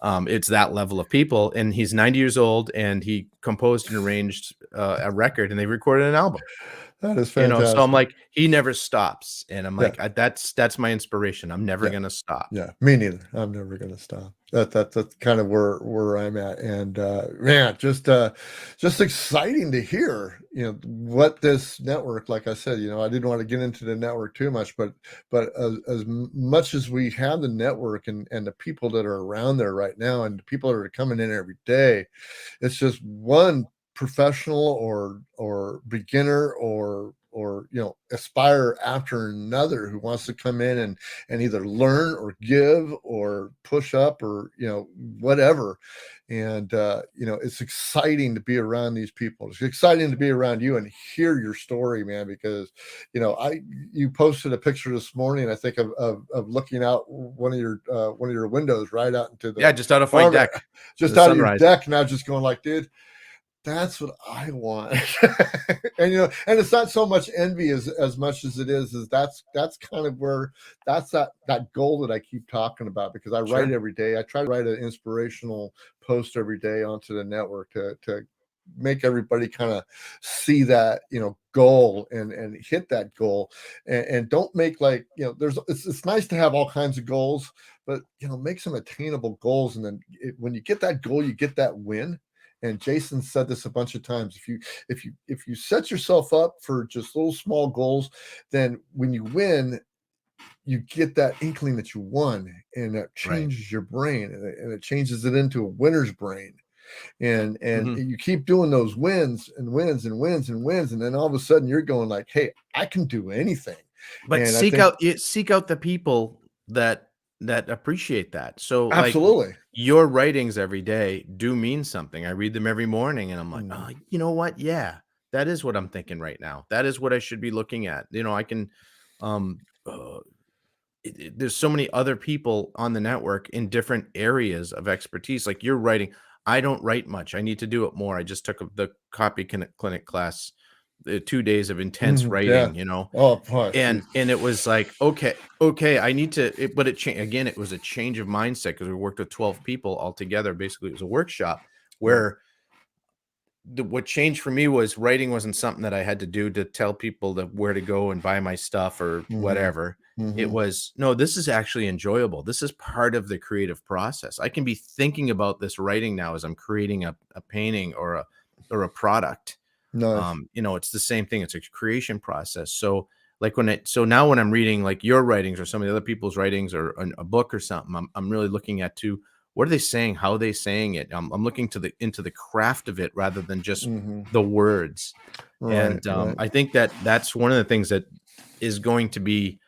[SPEAKER 2] It's that level of people, and he's 90 years old, and he composed and arranged a record, and they recorded an album.
[SPEAKER 1] That is
[SPEAKER 2] You know, so I'm
[SPEAKER 1] fantastic.
[SPEAKER 2] like, he never stops, and I'm
[SPEAKER 1] Yeah.
[SPEAKER 2] like, that's my inspiration. I'm never
[SPEAKER 1] Yeah.
[SPEAKER 2] gonna stop.
[SPEAKER 1] Yeah, me neither. I'm never gonna stop. That's kind of where I'm at. And man, just exciting to hear, what this network, like I said, I didn't want to get into the network too much, but as much as we have the network and the people that are around there right now and the people that are coming in every day, it's just one professional or beginner or aspire after another who wants to come in and either learn or give or push up or whatever. And it's exciting to be around these people. It's exciting to be around you and hear your story, man, because you posted a picture this morning, I think, of looking out one of your windows right out into
[SPEAKER 2] Yeah,
[SPEAKER 1] the
[SPEAKER 2] just out of my
[SPEAKER 1] farm,
[SPEAKER 2] deck,
[SPEAKER 1] just
[SPEAKER 2] the
[SPEAKER 1] out of your
[SPEAKER 2] sunrise.
[SPEAKER 1] deck, and I was just going like, dude, that's what I want. And and it's not so much envy as much as it is that's kind of where that's that goal that I keep talking about, because I write
[SPEAKER 2] Sure.
[SPEAKER 1] every day. I try to write an inspirational post every day onto the network to make everybody kind of see that goal and hit that goal, and don't make like it's nice to have all kinds of goals, but make some attainable goals, and then when you get that goal, you get that win. And Jason said this a bunch of times. If you set yourself up for just little small goals, then when you win, you get that inkling that you won, and that
[SPEAKER 2] Right.
[SPEAKER 1] changes your brain, and it changes it into a winner's brain. And
[SPEAKER 2] Mhm.
[SPEAKER 1] you keep doing those wins and wins and wins and wins, and then all of a sudden you're going like, hey, I can do anything.
[SPEAKER 2] But
[SPEAKER 1] And I think
[SPEAKER 2] seek out the people that appreciate that. So, like,
[SPEAKER 1] absolutely.
[SPEAKER 2] your writings every day do mean something. I read them every morning, and I'm like,
[SPEAKER 1] Mm,
[SPEAKER 2] "Oh, you know what? Yeah, that is what I'm thinking right now. That is what I should be looking at." I can, um, there's so many other people on the network in different areas of expertise. Like, you're writing. I don't write much. I need to do it more. I just took the copy clinic class, 2 days of intense
[SPEAKER 1] yeah.
[SPEAKER 2] writing,
[SPEAKER 1] Oh boy,
[SPEAKER 2] and it was like, okay, I need to but again, it was a change of mindset because we worked with 12 people all together. Basically, it was a workshop
[SPEAKER 1] yeah.
[SPEAKER 2] where what changed for me was writing wasn't something that I had to do to tell people where to go and buy my stuff or
[SPEAKER 1] Hmm.
[SPEAKER 2] whatever. It
[SPEAKER 1] Hmm.
[SPEAKER 2] was, no, this is actually enjoyable. This is part of the creative process. I can be thinking about this writing now as I'm creating a painting or a product.
[SPEAKER 1] Nice.
[SPEAKER 2] It's the same thing. It's a creation process. So like so now when I'm reading like your writings or some of the other people's writings or a book or something, I'm really looking at what are they saying? How are they saying it? I'm looking into the craft of it rather than just
[SPEAKER 1] Hmm.
[SPEAKER 2] the words.
[SPEAKER 1] Right,
[SPEAKER 2] And
[SPEAKER 1] right.
[SPEAKER 2] I think that's one of the things that is going to be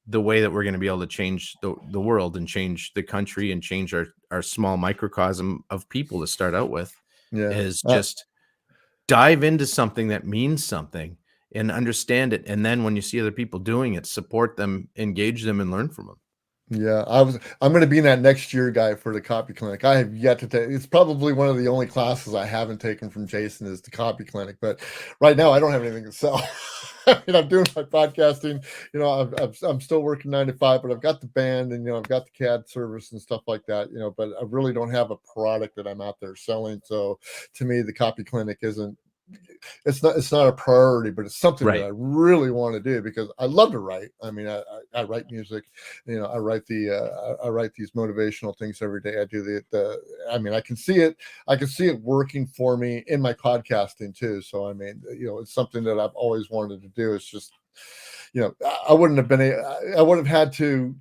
[SPEAKER 2] the way that we're going to be able to change the world and change the country and change our small microcosm of people to start out with,
[SPEAKER 1] Yeah.
[SPEAKER 2] is just dive into something that means something and understand it. And then when you see other people doing it, support them, engage them, and learn from them.
[SPEAKER 1] Yeah, I'm gonna be that next year guy for the copy clinic. I have yet to take, it's probably one of the only classes I haven't taken from Jason is the copy clinic. But right now I don't have anything to sell. I'm doing my podcasting, I'm still working 9 to 5, but I've got the band and I've got the CAD service and stuff like that, but I really don't have a product that I'm out there selling. So to me, the copy clinic isn't, it's not a priority, but it's something that
[SPEAKER 2] Right.
[SPEAKER 1] I really want to do because I love to write. I mean, I write music, I write these motivational things every day. I do the I mean, I can see it working for me in my podcasting too. So I mean, it's something that I've always wanted to do. It's just, I wouldn't have been I would have had to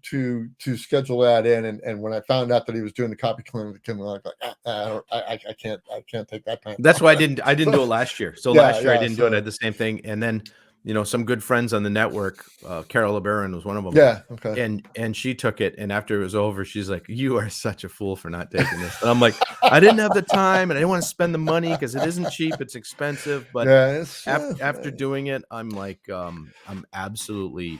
[SPEAKER 1] schedule that in, and when I found out that he was doing the copy clinic, I'm like, I can't take that time
[SPEAKER 2] That's
[SPEAKER 1] off.
[SPEAKER 2] why I didn't do it last year. So
[SPEAKER 1] Yeah,
[SPEAKER 2] last year I
[SPEAKER 1] yeah.
[SPEAKER 2] didn't do it. I
[SPEAKER 1] So
[SPEAKER 2] had the same thing. And then, some good friends on the network, Carol LeBaron was one of them.
[SPEAKER 1] yeah, okay.
[SPEAKER 2] And she took it. And after it was over, she's like, "You are such a fool for not taking this." And I'm like, I didn't have the time and I didn't want to spend the money because it isn't cheap. It's expensive. But
[SPEAKER 1] Yeah, it's
[SPEAKER 2] after doing it, I'm like, I'm absolutely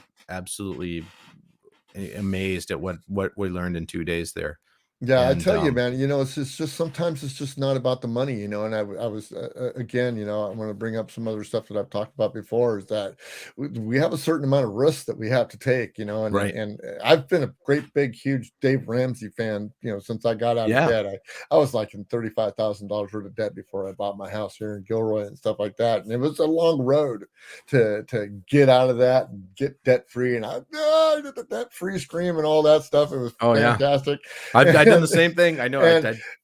[SPEAKER 2] amazed at what we learned in 2 days there.
[SPEAKER 1] Yeah, I
[SPEAKER 2] And
[SPEAKER 1] tell you, man, it's just sometimes it's just not about the money, and I was again, I want to bring up some other stuff that I've talked about before is that we have a certain amount of risk that we have to take,
[SPEAKER 2] right.
[SPEAKER 1] and I've been a great big huge Dave Ramsey fan, since I got out of
[SPEAKER 2] Yeah.
[SPEAKER 1] debt. I was like in $35,000 worth of debt before I bought my house here in Gilroy and stuff like that, and it was a long road to get out of that and get debt free, and I did the debt free scream and all that stuff. It was
[SPEAKER 2] Oh yeah.
[SPEAKER 1] fantastic.
[SPEAKER 2] I've done the
[SPEAKER 1] And
[SPEAKER 2] same thing. I know.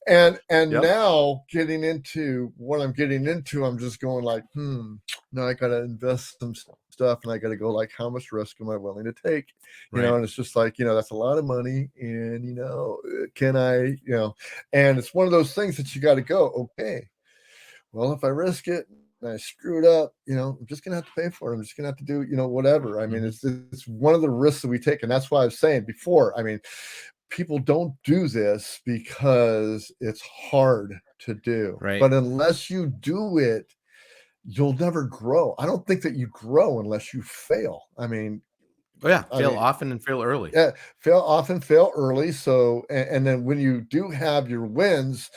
[SPEAKER 1] and and
[SPEAKER 2] Yep.
[SPEAKER 1] now getting into what I'm getting into, I'm just going like, now I gotta invest some stuff, and I gotta go like, how much risk am I willing to take?
[SPEAKER 2] Right.
[SPEAKER 1] And it's just like, that's a lot of money, and can I, and it's one of those things that you got to go, okay, well, if I risk it and I screw it up, I'm just gonna have to pay for it. I'm just gonna have to do, whatever. I mean,
[SPEAKER 2] Hmm.
[SPEAKER 1] it's one of the risks that we take, and that's why I was saying before. I mean, people don't do this because it's hard to do.
[SPEAKER 2] Right.
[SPEAKER 1] But unless you do it, you'll never grow. I don't think that you grow unless you fail.
[SPEAKER 2] Oh yeah.
[SPEAKER 1] I
[SPEAKER 2] Fail
[SPEAKER 1] mean,
[SPEAKER 2] often and fail early.
[SPEAKER 1] yeah, fail often, fail early. So, and then when you do have your wins,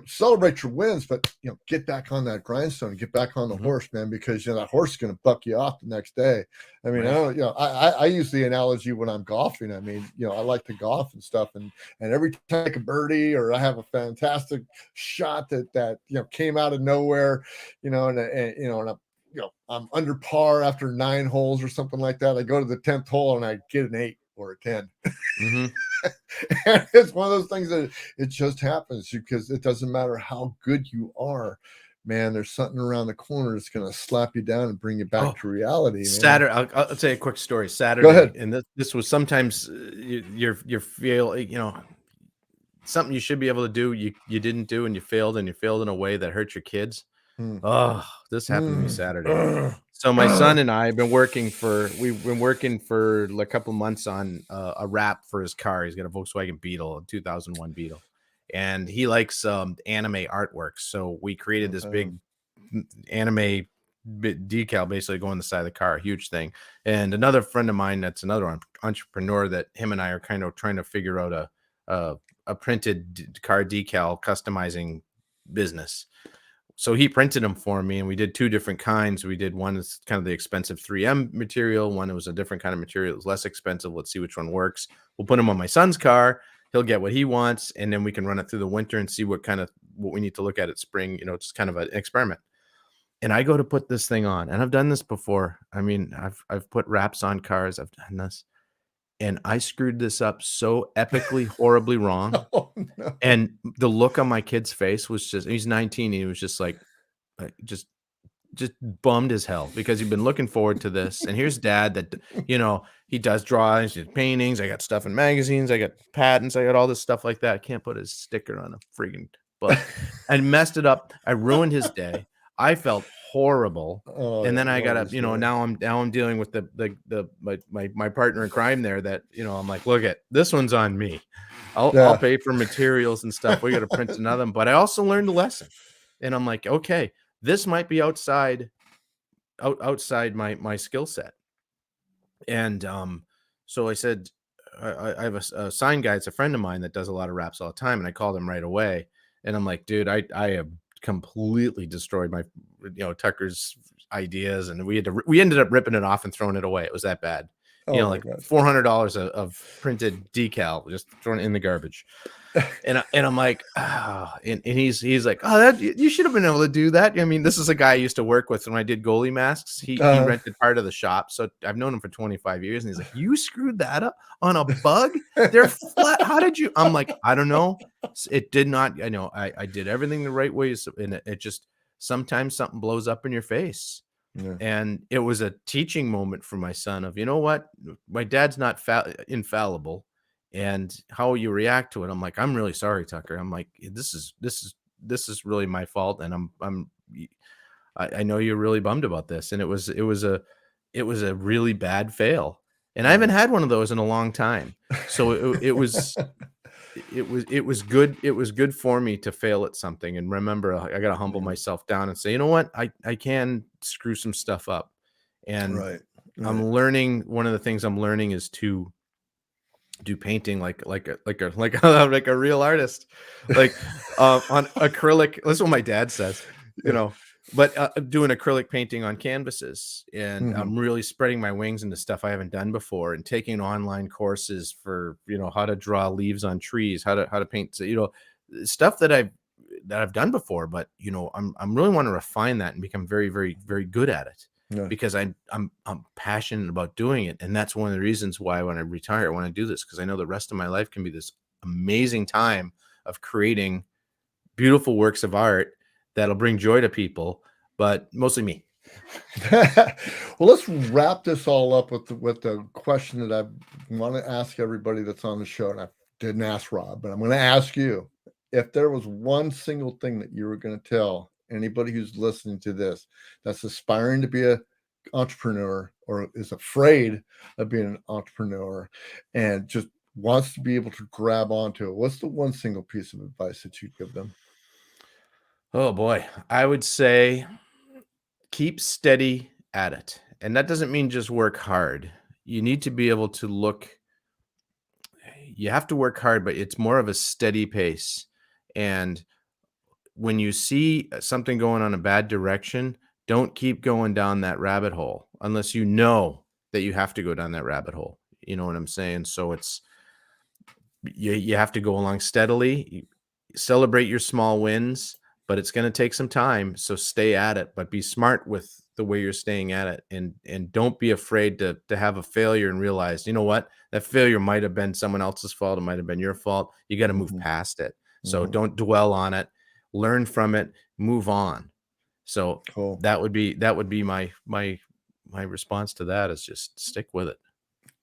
[SPEAKER 1] celebrate your wins, but get back on that grindstone, get back on the
[SPEAKER 2] Hmm.
[SPEAKER 1] horse, man, because that horse is going to buck you off the next day. I mean, I
[SPEAKER 2] Right.
[SPEAKER 1] don't, I use the analogy when I'm golfing. I mean, I like to golf and stuff, and every time I make a birdie or I have a fantastic shot that came out of nowhere, and I'm under par after 9 holes or something like that. I go to the 10th hole and I get an 8 or a 10.
[SPEAKER 2] Hmm.
[SPEAKER 1] And it's one of those things that it just happens because it doesn't matter how good you are, man. There's something around the corner that's going to slap you down and bring you back
[SPEAKER 2] Oh,
[SPEAKER 1] to reality, man.
[SPEAKER 2] Saturday. I'll tell you a quick story.
[SPEAKER 1] Go
[SPEAKER 2] Saturday,
[SPEAKER 1] ahead.
[SPEAKER 2] and this was sometimes you're feel something you should be able to do. You didn't do, and you failed, in a way that hurt your kids.
[SPEAKER 1] Hmm.
[SPEAKER 2] Oh, this happened to me
[SPEAKER 1] Hmm.
[SPEAKER 2] Saturday.
[SPEAKER 1] Ugh.
[SPEAKER 2] So my son
[SPEAKER 1] Ugh.
[SPEAKER 2] and I have we've been working for a couple months on a wrap for his car. He's got a Volkswagen Beetle, a 2001 Beetle, and he likes anime artwork. So we created this
[SPEAKER 1] Okay.
[SPEAKER 2] big anime decal basically going on the side of the car, a huge thing. And another friend of mine that's another entrepreneur that him and I are kind of trying to figure out a printed car decal customizing business. So he printed them for me, and we did two different kinds. We did one that's kind of the expensive 3M material. One that was a different kind of material. It was less expensive. Let's see which one works. We'll put him on my son's car. He'll get what he wants, and then we can run it through the winter and see what we need to look at spring. Just kind of an experiment. And I go to put this thing on, and I've done this before. I mean, I've put wraps on cars. I've done this, and I screwed this up so epically, horribly wrong.
[SPEAKER 1] Oh no.
[SPEAKER 2] And the look on my kid's face was he's 19. He was just like, just bummed as hell because he'd been looking forward to this. And here's dad that, he does drawings, he does paintings. I got stuff in magazines. I got patents. I got all this stuff like that. I can't put his sticker on a freaking book and messed it up. I ruined his day. I felt horrible.
[SPEAKER 1] Oh,
[SPEAKER 2] And
[SPEAKER 1] yeah,
[SPEAKER 2] then I got
[SPEAKER 1] what
[SPEAKER 2] to,
[SPEAKER 1] is there?
[SPEAKER 2] now I'm dealing with my partner in crime there that, I'm like, look at this one's on me. I'll
[SPEAKER 1] Yeah.
[SPEAKER 2] pay for materials and stuff. We got to print another one. But I also learned a lesson. And I'm like, okay, this might be outside my skill set. And so I said, I have a sign guy. It's a friend of mine that does a lot of raps all the time, and I called him right away. And I'm like, dude, I have completely destroyed my Tucker's ideas, and we ended up ripping it off and throwing it away. It was that bad.
[SPEAKER 1] Oh my
[SPEAKER 2] Like
[SPEAKER 1] God.
[SPEAKER 2] $400 of printed decal just thrown in the garbage. And I'm like, and he's like, oh, that you should have been able to do that. I mean, this is a guy I used to work with when I did goalie masks. He
[SPEAKER 1] Uh,
[SPEAKER 2] rented part of the shop, so I've known him for 25 years. And he's like, you screwed that up on a bug? They're flat. How did you? I'm like, I don't know. It did not. I know I did everything the right way, and it just sometimes something blows up in your face.
[SPEAKER 1] yeah.
[SPEAKER 2] And it was a teaching moment for my son of, what, my dad's not infallible, and how you react to it. I'm like, I'm really sorry, Tucker. I'm like, this is really my fault. And I know you're really bummed about this. And it was a really bad fail. And I haven't
[SPEAKER 1] Yeah.
[SPEAKER 2] had one of those in a long time. So it was good. It was good for me to fail at something. And remember, I got to humble
[SPEAKER 1] Yeah.
[SPEAKER 2] myself down and say, you know what? I can screw some stuff up. And
[SPEAKER 1] Right.
[SPEAKER 2] I'm
[SPEAKER 1] Right.
[SPEAKER 2] learning. One of the things I'm learning is to do painting like like a real artist, like on acrylic. That's what my dad says, you
[SPEAKER 1] Yeah.
[SPEAKER 2] know. But doing acrylic painting on canvases, and
[SPEAKER 1] Mhm.
[SPEAKER 2] I'm really spreading my wings into stuff I haven't done before, and taking online courses for how to draw leaves on trees, how to paint, stuff that I've done before. But I'm really want to refine that and become very very very good at it,
[SPEAKER 1] Yeah.
[SPEAKER 2] because I'm passionate about doing it, and that's one of the reasons why when I retire, I want to do this, because I know the rest of my life can be this amazing time of creating beautiful works of art that'll bring joy to people, but mostly me.
[SPEAKER 1] Well, let's wrap this all up with the question that I want to ask everybody that's on the show, and I didn't ask Rob, but I'm going to ask you. If there was one single thing that you were going to tell anybody who's listening to this that's aspiring to be an entrepreneur or is afraid of being an entrepreneur and just wants to be able to grab onto it, what's the one single piece of advice that you'd give them?
[SPEAKER 2] Oh boy, I would say keep steady at it. And that doesn't mean just work hard. You need to be able to you have to work hard, but it's more of a steady pace. And when you see something going on a bad direction, don't keep going down that rabbit hole unless you know that you have to go down that rabbit hole. You know what I'm saying? So you have to go along steadily, celebrate your small wins, but it's going to take some time. So stay at it, but be smart with the way you're staying at it, and don't be afraid to have a failure and realize, you know what, that failure might have been someone else's fault. It might have been your fault. You got to move
[SPEAKER 1] Mhm.
[SPEAKER 2] past it. So
[SPEAKER 1] Mhm.
[SPEAKER 2] don't dwell on it. Learn from it. Move on. So
[SPEAKER 1] Cool.
[SPEAKER 2] that would be my response to that, is just stick with it.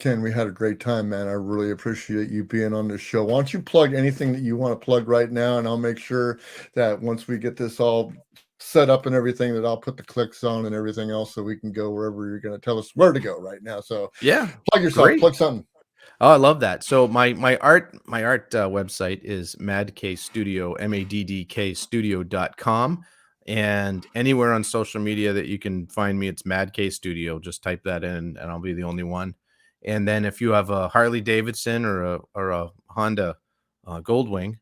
[SPEAKER 1] Ken, we had a great time, man. I really appreciate you being on the show. Why don't you plug anything that you want to plug right now? And I'll make sure that once we get this all set up and everything, that I'll put the clicks on and everything else so we can go wherever you're going to tell us where to go right now. So
[SPEAKER 2] Yeah,
[SPEAKER 1] plug yourself,
[SPEAKER 2] great.
[SPEAKER 1] plug something.
[SPEAKER 2] Oh, I love that. So my art website is MaddK Studio, MaddK Studio.com. And anywhere on social media that you can find me, it's MaddK Studio. Just type that in and I'll be the only one. And then if you have a Harley Davidson or a Honda Goldwing,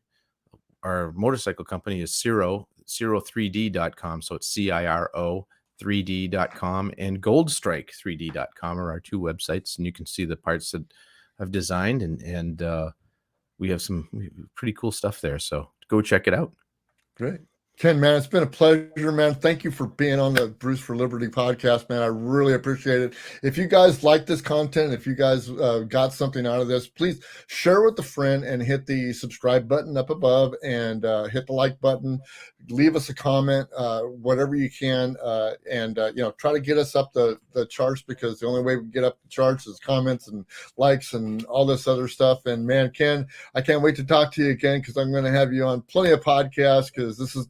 [SPEAKER 2] our motorcycle company is Ciro3D.com. So it's CIRO 3D.com, and goldstrike3d.com are our two websites, and you can see the parts that I've designed, and we have some pretty cool stuff there. So go check it out.
[SPEAKER 1] Great. Ken, man, it's been a pleasure, man. Thank you for being on the Bruce for Liberty podcast, man. I really appreciate it. If you guys like this content, if you guys got something out of this, please share with a friend and hit the subscribe button up above and hit the like button. Leave us a comment, whatever you can, and try to get us up the charts, because the only way we can get up the charts is comments and likes and all this other stuff. And man, Ken, I can't wait to talk to you again, because I'm going to have you on plenty of podcasts, because this is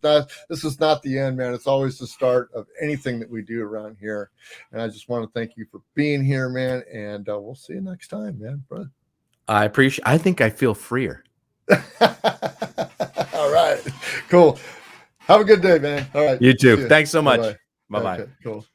[SPEAKER 1] not the end, man. It's always the start of anything that we do around here. And I just want to thank you for being here, man. And we'll see you next time, man, brother.
[SPEAKER 2] I think I feel freer.
[SPEAKER 1] All right. Cool. Have a good day, man. All right.
[SPEAKER 2] You too.
[SPEAKER 1] See you.
[SPEAKER 2] Thanks so much.
[SPEAKER 1] Bye-bye.
[SPEAKER 2] Bye bye.
[SPEAKER 1] Okay, cool.